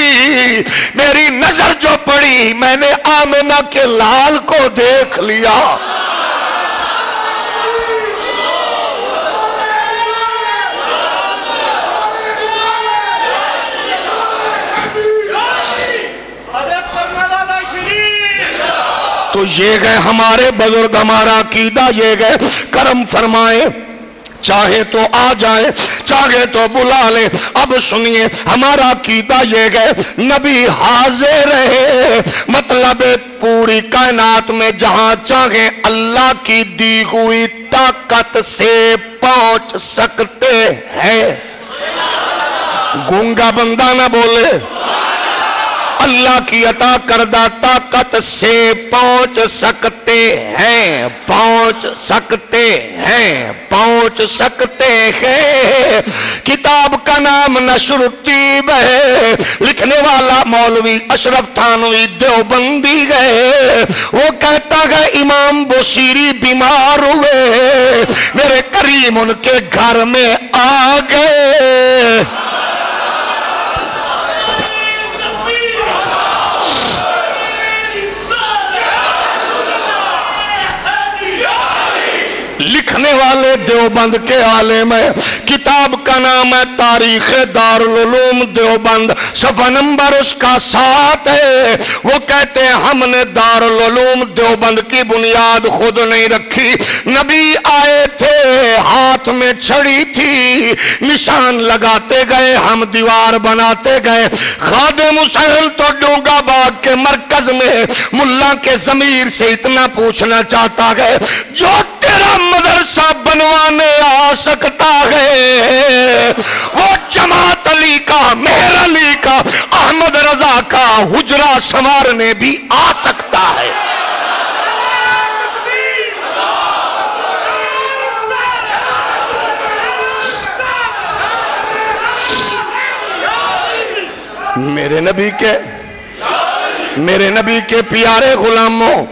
میری نظر جو پڑی میں نے آمنہ کے لال کو دیکھ لیا۔ تو یہ گئے ہمارے بزرگ، ہمارا عقیدہ یہ گئے، کرم فرمائے، چاہے تو آ جائے چاہے تو بلا لے۔ اب سنیے ہمارا عقیدہ یہ گئے، نبی حاضر رہے، مطلب پوری کائنات میں جہاں چاہے اللہ کی دی ہوئی طاقت سے پہنچ سکتے ہیں۔ گونگا بندہ نہ بولے، اللہ کی عطا کردہ طاقت سے پہنچ سکتے ہیں، پہنچ سکتے ہیں، پہنچ سکتے ہیں۔ کتاب کا نام نشر الطیب ہے، لکھنے والا مولوی اشرف تھانوی دیوبندی ہے۔ وہ کہتا ہے امام بصیری بیمار ہوئے، میرے کریم ان کے گھر میں آ گئے۔ لکھنے والے دیوبند کے عالم ہے، کتاب کا نام ہے تاریخ دارالعلوم دیوبند، صفحہ نمبر اس کا 7 ہے۔ وہ کہتے ہیں ہم نے دارالعلوم دیوبند کی بنیاد خود نہیں رکھی، نبی آئے تھے ہاتھ میں چھڑی تھی، نشان لگاتے گئے ہم دیوار بناتے گئے۔ خادم حسین تو ڈونگا باغ کے مرکز میں ملا کے ضمیر سے اتنا پوچھنا چاہتا ہے، جو تیرا مدرسہ بنوانے آ سکتا ہے وہ جماعت علی کا، مہر علی کا، احمد رضا کا حجرہ سنوارنے بھی آ سکتا ہے۔ میرے نبی کے پیارے غلاموں،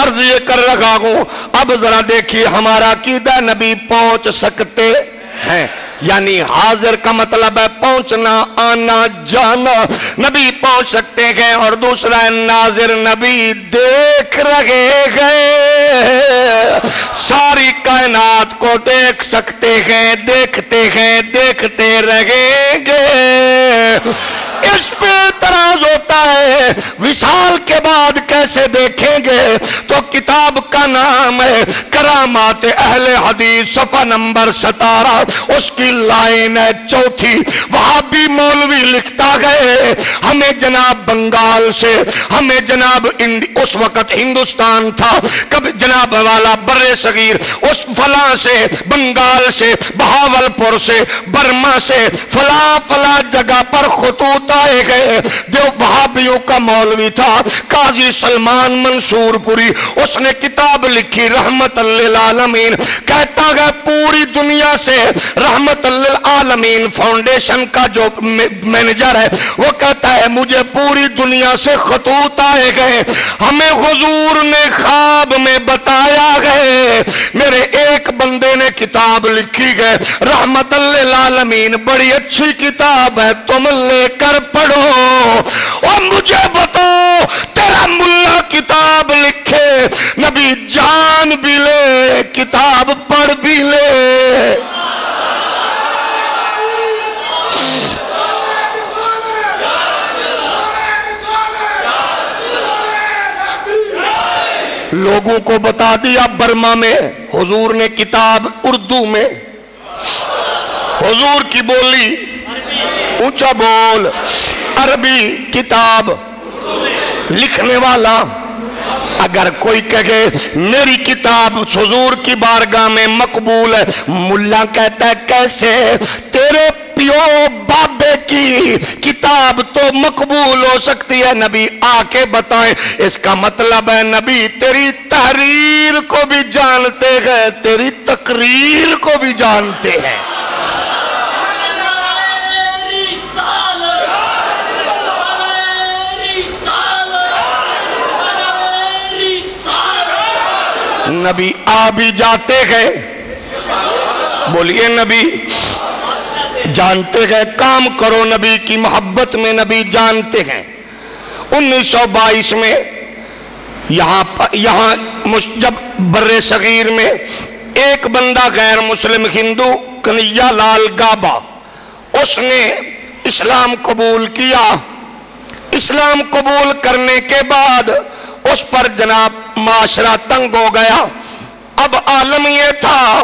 عرض یہ کر رہا ہوں، اب ذرا دیکھیے ہمارا عقیدہ نبی پہنچ سکتے ہیں، یعنی حاضر کا مطلب ہے پہنچنا، آنا، جانا، نبی پہنچ سکتے ہیں۔ اور دوسرا ہے ناظر، نبی دیکھ رہے ہیں، ساری کائنات کو دیکھ سکتے ہیں، دیکھتے ہیں، دیکھتے رہیں گے۔ اس پہ اعتراض ہوتا ہے وصال کے بعد کیسے دیکھیں گے؟ تو کتاب کا نام ہے کرامات اہل حدیث، صفحہ نمبر 17، اس کی لائن ہے 4، وہاں بھی مولوی لکھتا گئے ہمیں جناب بنگال سے، ہمیں جناب اس وقت ہندوستان تھا، کب جناب والا بر صغیر، اس فلاں سے، بنگال سے، بہاول پور سے، برما سے، فلاں فلاں جگہ پر خطوط آئے گئے۔ جو وہابیوں کا مولوی تھا قاضی سلمان منصور پوری، اس نے کتاب لکھی رحمت للعالمین، کہتا ہے پوری دنیا سے رحمت للعالمین فاؤنڈیشن کا جو مینیجر ہے وہ کہتا ہے مجھے پوری دنیا سے خطوط آئے گئے، ہمیں حضور نے خواب میں بتایا گئے۔ میرے ایک بندے نے کتاب لکھی گئے رحمت للعالمین، بڑی اچھی کتاب ہے، تم لے کر پڑھو۔ اور مجھے بتاؤ تیرا ملا کتاب لکھے، نبی جان بھی لے کتاب پڑھ بھی لے۔ لوگوں کو بتا دیا برما میں حضور نے کتاب اردو میں، حضور کی بولی اونچا بول عربی کتاب لکھنے والا، اگر کوئی کہے میری کتاب حضور کی بارگاہ میں مقبول ہے، ملا کہتا ہے کیسے؟ تیرے پیو بابے کی کتاب تو مقبول ہو سکتی ہے، نبی آ کے بتائیں۔ اس کا مطلب ہے نبی تیری تحریر کو بھی جانتے ہیں، تیری تقریر کو بھی جانتے ہیں۔ نبی آ بھی جاتے ہیں، بولیے نبی جانتے ہیں، کام کرو نبی کی محبت میں، نبی جانتے ہیں۔ 1922 میں یہاں جب بر صغیر میں ایک بندہ غیر مسلم ہندو کنیا لال گابا، اس نے اسلام قبول کیا۔ اسلام قبول کرنے کے بعد اس پر جناب معاشرہ تنگ ہو گیا۔ اب عالم یہ تھا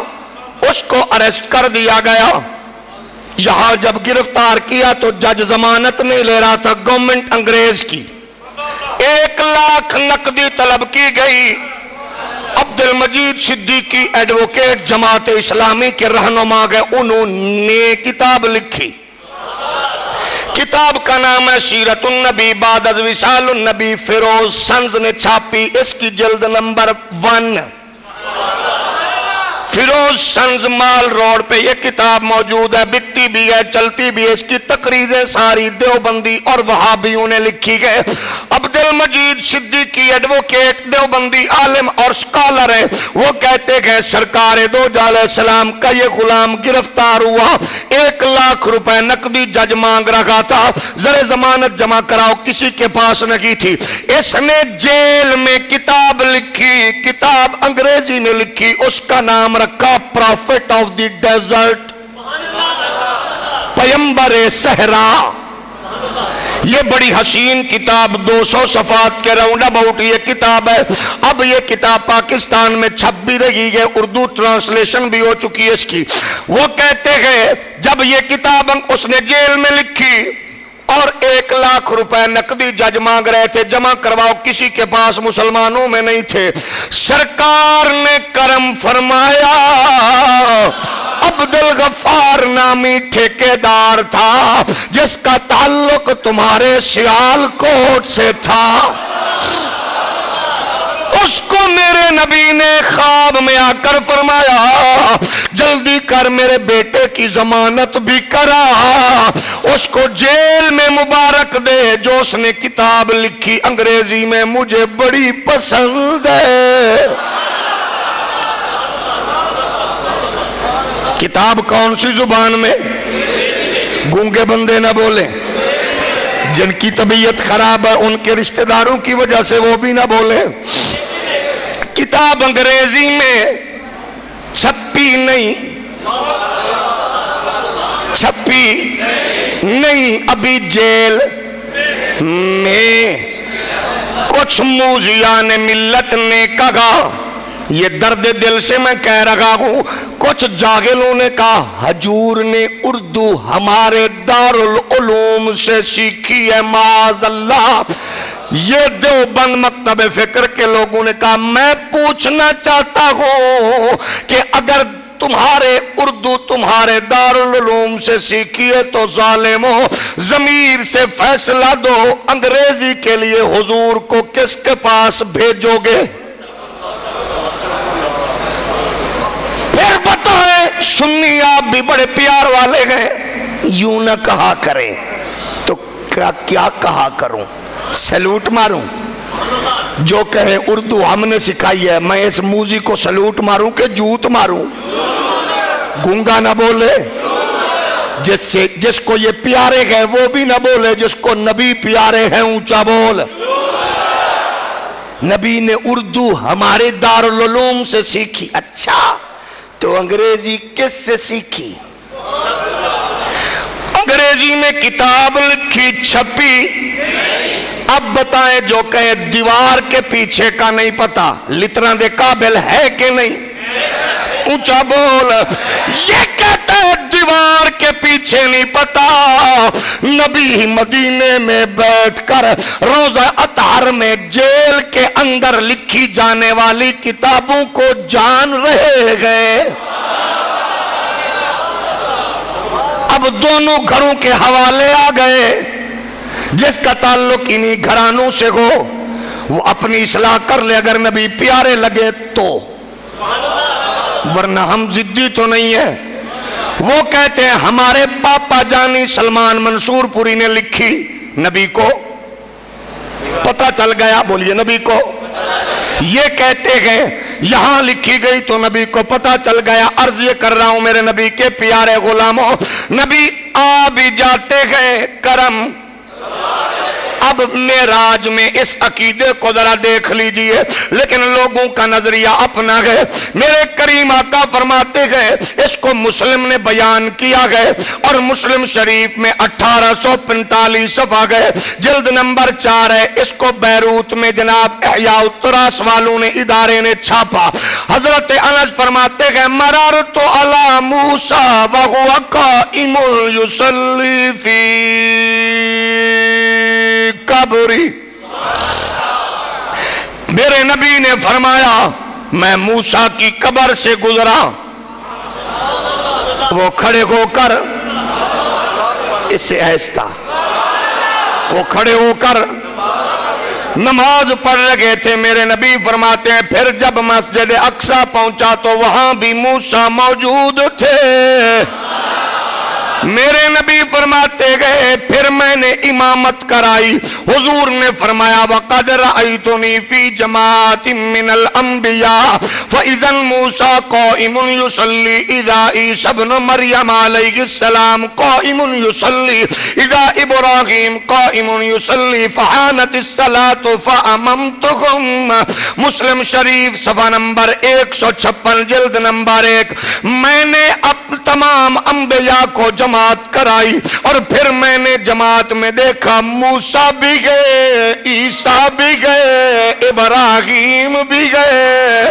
اس کو اریسٹ کر دیا گیا۔ یہاں جب گرفتار کیا تو جج ضمانت نہیں لے رہا تھا، گورنمنٹ انگریز کی۔ 1 لاکھ نقدی طلب کی گئی۔ عبد المجید صدیقی ایڈوکیٹ جماعت اسلامی کے رہنما گئے، انہوں نے کتاب لکھی۔ کتاب کا نام ہے سیرت النبی بعد از وصال النبی، فیروز سنز نے چھاپی، اس کی جلد نمبر 1۔ فیروز سنز مال روڈ پہ یہ کتاب موجود ہے، بکتی بھی ہے، چلتی بھی ہے۔ اس کی تقریریں ساری دیوبندی اور وہابیوں نے لکھی گئے۔ عبد المجید صدیقی ایڈوکیٹ دیوبندی عالم اور سکالر ہیں، وہ کہتے کہ سرکار دو علیہ السلام کا یہ غلام گرفتار ہوا، 1 لاکھ روپے نقدی جج مانگ رکھا تھا، زر ضمانت جمع کراؤ، کسی کے پاس نہیں تھی۔ اس نے جیل میں کتاب لکھی، کتاب انگریزی میں لکھی، اس کا نام رکھا پروفٹ آف دی ڈیزرٹ، پیمبر صحرا۔ یہ بڑی حسین کتاب 200 صفحات کے راؤنڈ اباؤٹ یہ کتاب ہے۔ اب یہ کتاب پاکستان میں چھپ بھی رہی ہے، اردو ٹرانسلیشن بھی ہو چکی ہے اس کی۔ وہ کہتے ہیں جب یہ کتاب اس نے جیل میں لکھی اور 1 لاکھ روپے نقدی جج مانگ رہے تھے، جمع کرواؤ، کسی کے پاس مسلمانوں میں نہیں تھے، سرکار نے کرم فرمایا، عبد الغفار نامی ٹھیکیدار تھا جس کا تعلق تمہارے سیالکوٹ سے تھا، اس کو میرے نبی نے خواب میں آ کر فرمایا جلدی کر میرے بیٹے کی ضمانت بھی کرا، اس کو جیل میں مبارک دے، جو اس نے کتاب لکھی انگریزی میں مجھے بڑی پسند ہے۔ کتاب کون سی زبان میں؟ گونگے بندے نہ بولیں، جن کی طبیعت خراب ہے ان کے رشتہ داروں کی وجہ سے وہ بھی نہ بولیں۔ کتاب انگریزی میں چھپی نہیں، ابھی جیل میں کچھ موذیان ملت نے کہا، یہ درد دل سے میں کہہ رہا ہوں، کچھ جاہلوں نے کہا حضور نے اردو ہمارے دارالعلوم سے سیکھی ہے، معاذ اللہ۔ یہ دیوبند مکتب فکر کے لوگوں نے کہا میں پوچھنا چاہتا ہوں کہ اگر تمہارے اردو تمہارے دارالعلوم سے سیکھی ہے تو ظالموں ضمیر سے فیصلہ دو، انگریزی کے لیے حضور کو کس کے پاس بھیجو گے؟ پھر بتائیں، سنی آپ بھی بڑے پیار والے گئے، یوں نہ کہا کریں تو کیا کہا کروں؟ سلوٹ ماروں؟ جو کہے اردو ہم نے سکھائی ہے، میں اس موزی کو سلوٹ ماروں کہ جوت ماروں؟ گونگا نہ بولے، جس کو یہ پیارے ہیں وہ بھی نہ بولے، جس کو نبی پیارے ہیں اونچا بول۔ نبی نے اردو ہمارے دارالعلوم سے سیکھی، اچھا تو انگریزی کس سے سیکھی؟ انگریزی میں کتاب لکھی چھپی، اب بتائیں جو کہے دیوار کے پیچھے کا نہیں پتا لتران دے قابل ہے کہ نہیں؟ اونچا بول. یہ کہتا ہے دیوار کے پیچھے نہیں پتا. نبی مدینے میں بیٹھ کر روضہ اطہر میں جیل کے اندر لکھی جانے والی کتابوں کو جان رہے گئے. اب دونوں گھروں کے حوالے آ گئے. جس کا تعلق انہی گھرانوں سے ہو وہ اپنی اصلاح کر لے اگر نبی پیارے لگے تو، ورنہ ہم ضدی تو نہیں ہے. وہ کہتے ہیں ہمارے پاپا جانی سلمان منصور پوری نے لکھی، نبی کو پتہ چل گیا. بولیے نبی کو. یہ کہتے ہیں یہاں لکھی گئی تو نبی کو پتہ چل گیا. عرض یہ کر رہا ہوں میرے نبی کے پیارے غلاموں، نبی آ بھی جاتے ہیں کرم. اب معراج میں اس عقیدے کو ذرا دیکھ لیجئے، لیکن لوگوں کا نظریہ اپنا ہے. میرے کریم آقا فرماتے گئے اس کو مسلم نے بیان کیا گئے اور مسلم شریف میں 1845 صفحہ گئے، جلد نمبر 4 ہے. اس کو بیروت میں جناب احیاء التراث والوں نے ادارے نے چھاپا. حضرت انس فرماتے گئے مررت علی موسیٰ وہو قائم یصلی فی قبری. میرے نبی نے فرمایا میں موسیٰ کی قبر سے گزرا، وہ کھڑے ہو کر اس سے ایستا وہ کھڑے ہو کر نماز پڑھ رہے تھے. میرے نبی فرماتے ہیں پھر جب مسجد اقصی پہنچا تو وہاں بھی موسیٰ موجود تھے. میرے نبی فرماتے گئے پھر میں نے امامت کرائی. حضور نے فرمایا وَقَدْ رَأَيْتُنِي فِي جَمَاعَةٍ مِّنَ الْأَنْبِيَاءِ فَإِذًا مُوسَىٰ قَائِمٌ يُصَلِّي إِذَا عِيسَى ابْنُ مَرْيَمَ عَلَيْهِ السَّلَامُ قَائِمٌ يُصَلِّي إِذَا إِبْرَاهِيمُ قَائِمٌ يُصَلِّي فَحَانَتِ الصَّلَاةُ فَأَمَمْتُهُمْ. مسلم شریف صفحہ نمبر 156 جلد نمبر 1. میں نے تمام انبیاء کو جماعت کرائی اور پھر میں نے جماعت میں دیکھا موسیٰ بھی گئے، عیسیٰ بھی گئے، ابراہیم بھی گئے.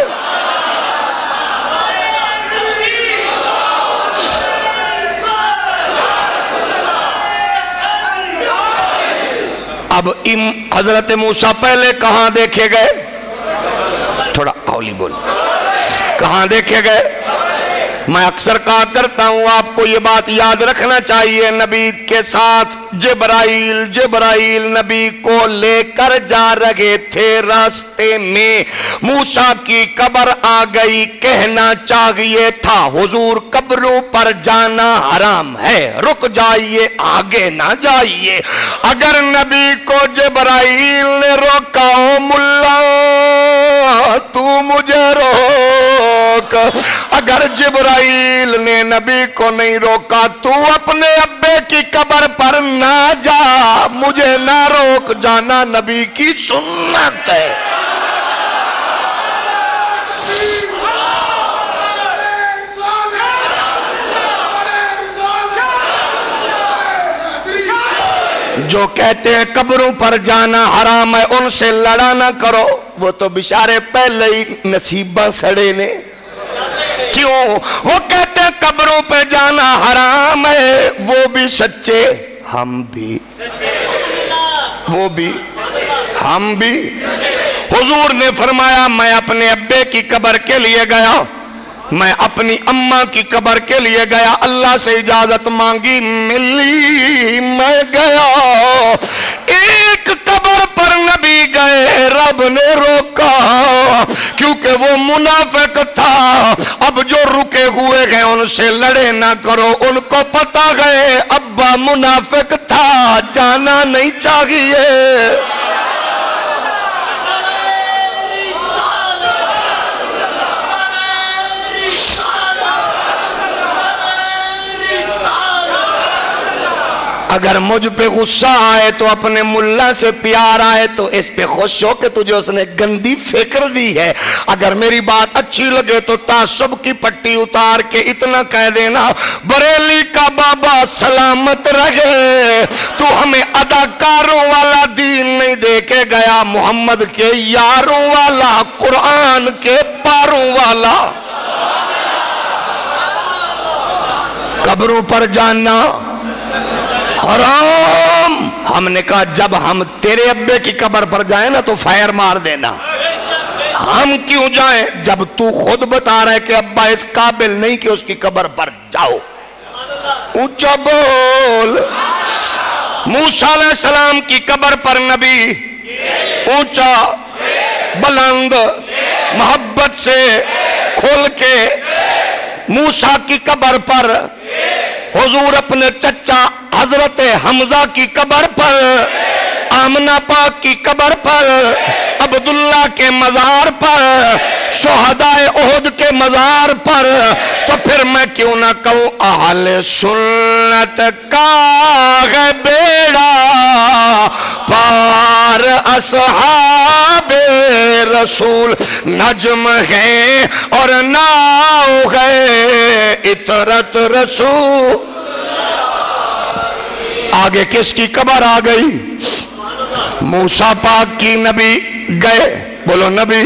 اب حضرت موسیٰ پہلے کہاں دیکھے گئے؟ تھوڑا اولی بول. کہاں دیکھے گئے؟ میں اکثر کہا کرتا ہوں آپ کو یہ بات یاد رکھنا چاہیے، نبی کے ساتھ جبرائیل نبی کو لے کر جا رہے تھے. راستے میں موسیٰ کی قبر آ گئی. کہنا چاہیے تھا حضور قبروں پر جانا حرام ہے، رک جائیے آگے نہ جائیے. اگر نبی کو جبرائیل نے روکا ہو ملا تو مجھے روک، اگر جبرائیل نے نبی کو نہیں روکا تو اپنے ابے کی قبر پر نہ جا، مجھے نہ روک جانا نبی کی سنت ہے. جو کہتے ہیں قبروں پر جانا حرام ہے ان سے لڑا نہ کرو، وہ تو بیچارے پہلے ہی نصیباں سڑے نے. کیوں؟ وہ کہتے ہیں قبروں پہ جانا حرام ہے، وہ بھی سچے ہم بھی، وہ بھی ہم بھی. حضور نے فرمایا میں اپنے ابے کی قبر کے لیے گیا، میں اپنی اماں کی قبر کے لیے گیا، اللہ سے اجازت مانگی ملی، میں گیا. ایک قبر پر نبی گئے، رب نے روکا کیونکہ وہ منافق تھا. اب جو رکے ہوئے ہیں ان سے لڑے نہ کرو، ان کو پتہ گئے ابا منافق تھا، جانا نہیں چاہیے. اگر مجھ پہ غصہ آئے تو اپنے ملا سے پیار آئے تو اس پہ خوش ہو کہ تجھے اس نے گندی فکر دی ہے. اگر میری بات اچھی لگے تو تعصب کی پٹی اتار کے اتنا کہہ دینا بریلی کا بابا سلامت رہے. تو تو ہمیں اداکاروں والا دین نہیں دے کے گیا، محمد کے یاروں والا، قرآن کے پاروں والا۔ قبروں پر جانا حرام۔ ہم نے کہا جب ہم تیرے ابے کی قبر پر جائیں نا تو فائر مار دینا۔ ہم کیوں جائیں جب تو خود بتا رہا ہے کہ ابا اس قابل نہیں کہ اس کی قبر پر جاؤ؟ اونچا بول۔ موسیٰ علیہ السلام کی قبر پر نبی اونچا بلند محبت سے کھول کے موسیٰ کی قبر پر، حضور اپنے چچا حضرت حمزہ کی قبر پر، آمنہ پاک کی قبر پر، عبداللہ کے مزار پر، شہداء احد کے مزار پر، تو پھر میں کیوں نہ کہوں اہل سنت کا ہے بیڑا پار اصحاب رسول، نجم ہے اور ناؤ ہے اطرت رسول۔ آگے کس کی قبر آ گئی؟ موسیٰ پاک کی۔ نبی گئے، بولو نبی۔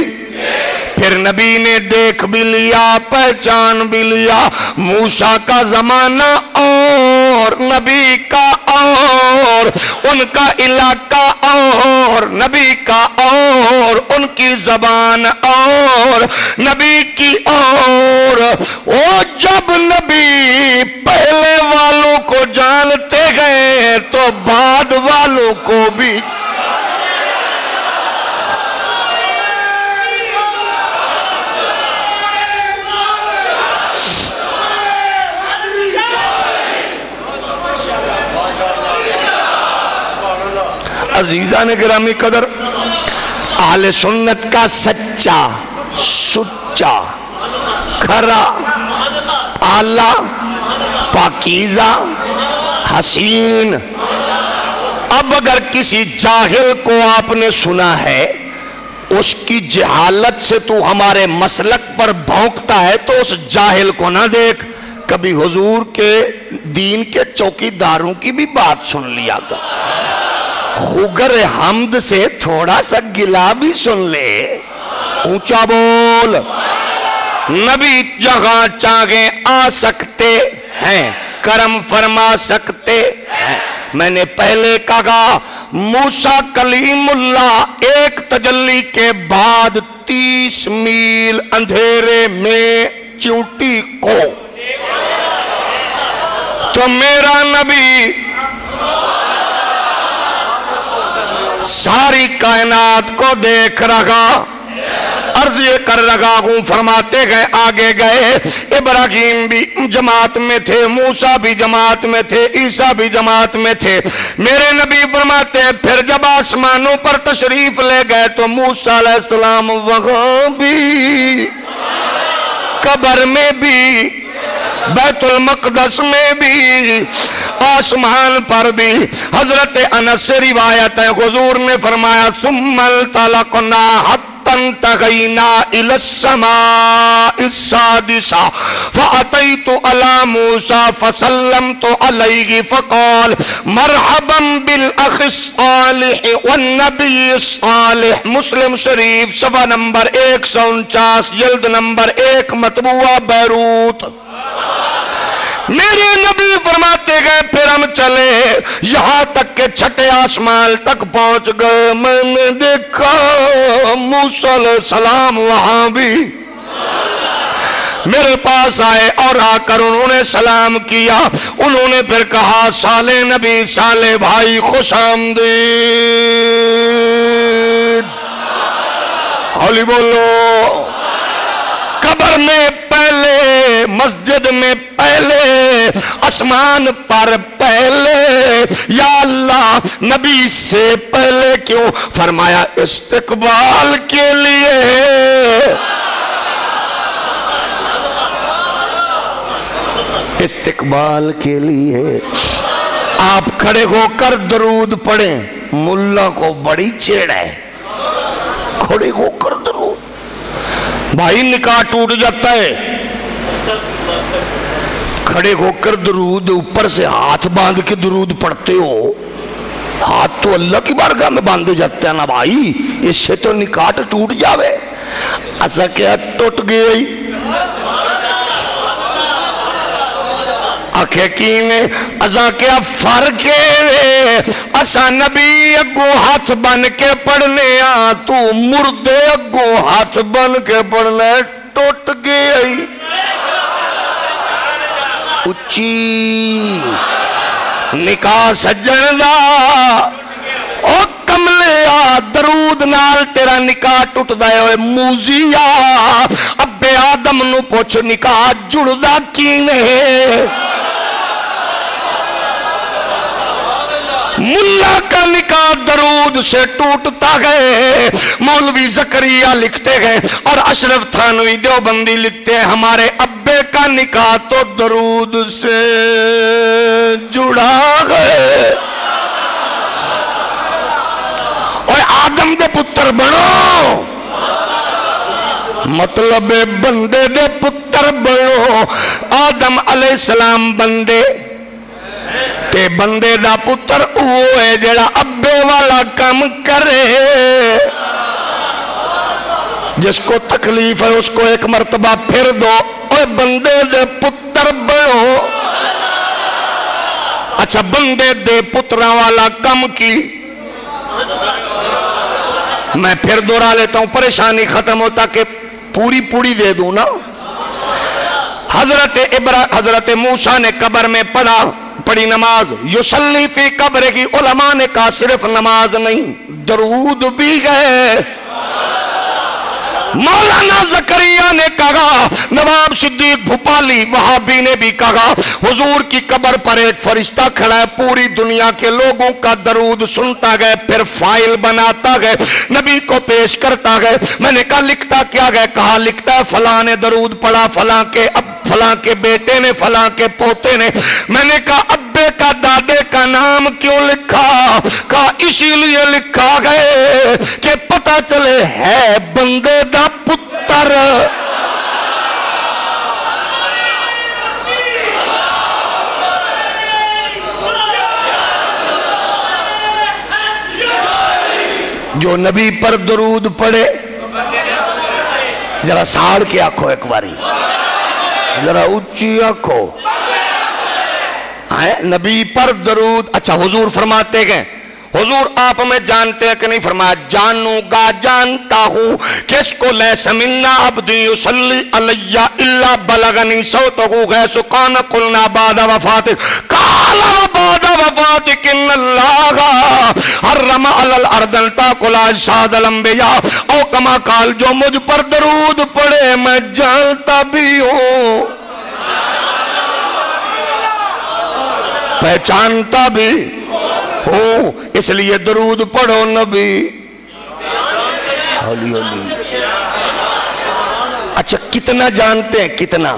پھر نبی نے دیکھ بھی لیا، پہچان بھی لیا، موسیٰ کا زمانہ اور نبی کا اور، ان کا علاقہ اور نبی کا اور، ان کی زبان اور نبی کی اور۔ وہ جب نبی پہلے والوں کو جانتے گئے تو بعد والوں کو بھی۔ عزیزان گرامی قدر، اہل سنت کا سچا، سچا، کھرا، اعلیٰ، پاکیزہ، حسین۔ اب اگر کسی جاہل کو آپ نے سنا ہے، اس کی جہالت سے تو ہمارے مسلک پر بھونکتا ہے، تو اس جاہل کو نہ دیکھ، کبھی حضور کے دین کے چوکیداروں کی بھی بات سن لیا گا، خوگر حمد سے تھوڑا سا گلا بھی سن لے۔ اونچا بول۔ نبی جہاں چاہیں آ سکتے ہیں، کرم فرما سکتے ہیں۔ میں نے پہلے کہا موسیٰ کلیم اللہ ایک تجلی کے بعد 30 میل اندھیرے میں چونٹی کو، تو میرا نبی ساری کائنات کو دیکھ رہا، عرض یہ کر رہا ہوں، فرماتے گئے آگے گئے، ابراہیم بھی جماعت میں تھے، موسیٰ بھی جماعت میں تھے، عیسیٰ بھی جماعت میں تھے۔ میرے نبی فرماتے ہیں پھر جب آسمانوں پر تشریف لے گئے تو موسیٰ علیہ السلام وہاں بھی، قبر میں بھی، بیت المقدس میں بھی، آسمان پر بھی۔ حضرت انس سے روایت ہے، حضور نے فرمایا ثم انطلقنا حتی انتہینا الی السماء السادسہ فأتیت علی موسیٰ فسلمت علیہ فقال مرحبا بالاخ الصالح والنبی الصالح۔ مسلم شریف صفحہ نمبر 149، جلد نمبر 1، مطبوعہ بیروت۔ میرے نبی فرماتے گئے پھر ہم چلے یہاں تک کہ چھٹے آسمان تک پہنچ گئے، میں نے دیکھا موسیٰ علیہ السلام وہاں بھی۔ میرے پاس آئے اور آ کر انہوں نے سلام کیا، انہوں نے پھر کہا صالح نبی، صالح بھائی، خوش آمدید۔ ہولی بولو۔ قبر میں پہلے، مسجد میں پہلے، آسمان پر پہلے، یا اللہ نبی سے پہلے کیوں؟ فرمایا استقبال کے لیے، استقبال کے لیے۔ آپ کھڑے ہو کر درود پڑھیں، ملا کو بڑی چیڑ ہے، کھڑے ہو کر درود۔ بھائی نکاح ٹوٹ جاتا ہے، کھڑے ہو کر درود، اوپر سے ہاتھ باندھ کے درود پڑھتے ہو، ہاتھ تو اللہ کی بارگاہ میں باندھے جاتے ہیں نا بھائی، اس سے تو نکاح ٹوٹ جاوے. ایسا کیا ٹوٹ گئی؟ آکھے کینے ازا کیا فرق ہے، اسا نبی اگو ہاتھ بن کے پڑھنے تو مردے اگو ہاتھ بن کے پڑھنے. ٹوٹ گئی اچھی نکاح سجن دا او کملیا، درود نال تیرا نکاح ٹوٹ دائے ہوئے موزیا. ابے آدم نو پوچھ نکاح جڑدا کینے؟ ملا کا نکاح درود سے ٹوٹتا گئے. مولوی زکریا لکھتے گئے اور اشرف تھانوی دیوبندی لکھتے ہیں ہمارے ابے کا نکاح تو درود سے جڑا گئے. اور آدم دے پتر بنو، مطلب بندے دے پتر بنو. آدم علیہ السلام بندے تے بندے دا پتر وہ ہے جڑا ابے والا کام کرے. جس کو تکلیف ہے اس کو ایک مرتبہ پھر دو، اور بندے دے پتر بنو. اچھا بندے دے پتروں والا کام کی میں پھر دورا لیتا ہوں، پریشانی ختم ہوتا کہ پوری پوری دے دوں نا. حضرت موسیٰ نے قبر میں پڑھی نماز، یصلی فی قبر کی. علماء نے کہا صرف نماز نہیں درود بھی گئے. مولانا زکریا نے کہا، نواب صدیق بھوپالی وہابی نے بھی کہا، حضور کی قبر پر ایک فرشتہ کھڑا ہے، پوری دنیا کے لوگوں کا درود سنتا گئے، پھر فائل بناتا گئے، نبی کو پیش کرتا گئے. میں نے کہا لکھتا کیا گئے؟ کہا لکھتا ہے فلاں نے درود پڑھا، فلاں کے بیٹے نے، فلاں کے پوتے نے. میں نے کہا ابے کا دادے کا نام کیوں لکھا؟ کہا اسی لیے لکھا گئے کہ پتہ چلے ہے بندے دا پتر. جو نبی پر درود پڑے، ذرا ساڑھ کے آنکھو ایک باری، ذرا اچھی آنکھو. نبی پر درود. اچھا حضور فرماتے گئے، حضور آپ میں جانتے ہیں کہ نہیں؟ فرمایا جانوں گا جانتا ہوں کس کو لیس منا عبد یصلی علی الا بلغنی صوتہ غیث قان قلنا بعد وفاتک قال بعد وفاتک ان اللہ حرم علی الارض ان تاکل اجساد الانبیاء او کما قال. جو مجھ پر درود پڑے میں جانتا بھی ہوں، پہچانتا بھی ہوں، اس لیے درود پڑھو نبی. ہولی ہولی. اچھا کتنا جانتے ہیں؟ کتنا؟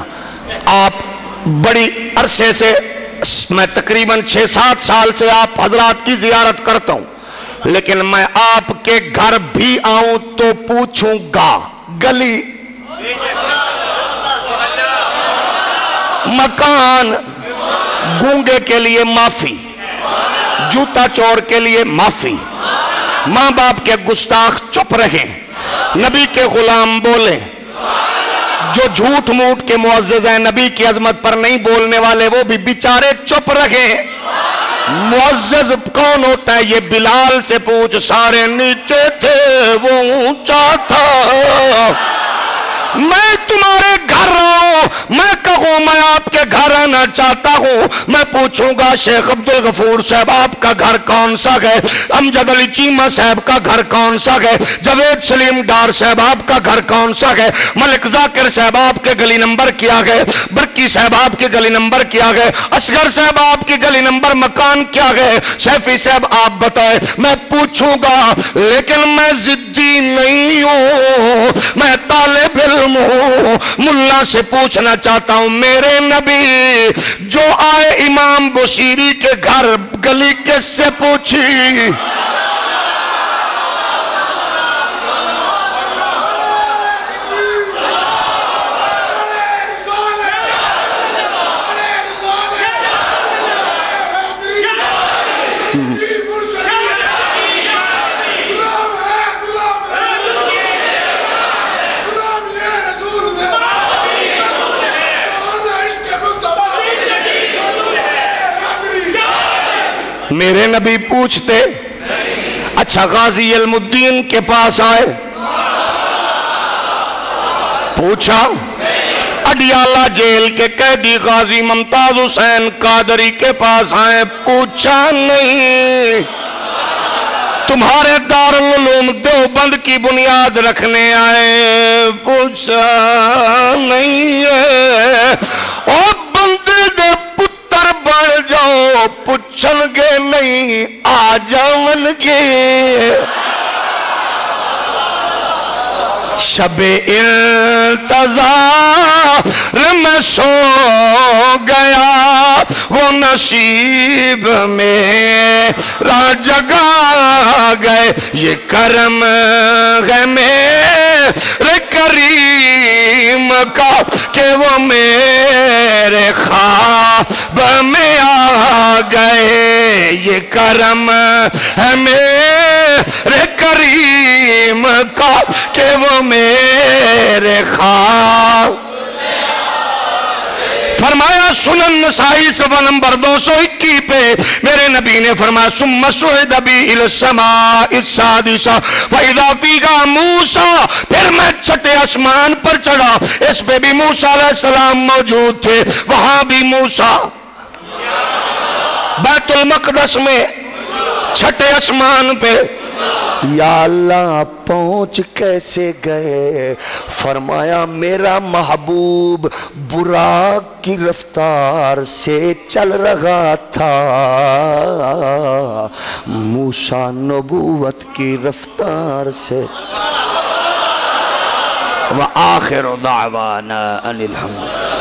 آپ بڑی عرصے سے، میں تقریباً 6-7 سال سے آپ حضرات کی زیارت کرتا ہوں، لیکن میں آپ کے گھر بھی آؤں تو پوچھوں گا گلی، مکان، گونگے کے لیے معافی، جوتا چور کے لیے معافی، ماں باپ کے گستاخ چپ رہیں، نبی کے غلام بولیں، جو جھوٹ موٹ کے معزز ہیں نبی کی عظمت پر نہیں بولنے والے وہ بھی بیچارے چپ رہیں. معزز کون ہوتا ہے؟ یہ بلال سے پوچھ، سارے نیچے تھے وہ اونچا تھا. میں تمہارے گھر آؤں، میں کہوں میں آپ کے گھر آنا چاہتا ہوں، میں پوچھوں گا شیخ عبدالغفور صاحب آپ کا گھر کون سا گئے، امجد علی چیمہ صاحب کا گھر کون سا گئے، جوید سلیم ڈار صاحب آپ کا گھر کون سا گئے، ملک ذاکر صاحب آپ کے گلی نمبر کیا گئے، برکی صاحب آپ کے گلی نمبر کیا گئے، اصغر صاحب آپ کی گلی نمبر مکان کیا گئے، سیفی صاحب آپ بتائیں. میں پوچھوں گا، لیکن میں ضدی نہیں ہوں، میں طالب علم ہوں. ملا سے پوچھنا چاہتا ہوں میرے نبی جو آئے امام بصیری کے گھر گلی کس سے پوچھی؟ میرے نبی پوچھتے؟ اچھا غازی علم الدین کے پاس آئے، پوچھا؟ اڈیالہ جیل کے قیدی غازی ممتاز حسین قادری کے پاس آئے، پوچھا نہیں؟ تمہارے دارالعلوم دیوبند کی بنیاد رکھنے آئے، پوچھا نہیں ہے؟ اور بندے دے پتر بڑھ جاؤ، پوچھن گے نہیں آ جاون گے۔ شب انتظار میں سو گیا، وہ نصیب میں جگا گئے، یہ کرم ہے میرے کریم کا کہ وہ میرے خواب میں آ گئے، یہ کرم ہے میرے کریم کا کہ وہ میرے خواب۔ فرمایا سنن نسائی صفحہ نمبر 221 پہ میرے نبی نے فرمایا ثم صعد بی الی السماء السادسہ فاذا فیہا موسیٰ، پھر میں چھٹے آسمان پر چڑھا، اس پہ بھی موسیٰ علیہ السلام موجود تھے، وہاں بھی موسیٰ، بیت المقدس میں چھٹے آسمان پہ۔ یا اللہ پہنچ کیسے گئے؟ فرمایا میرا محبوب براق کی رفتار سے چل رہا تھا، موسیٰ نبوت کی رفتار سے۔ وآخر دعوانا ان الحمد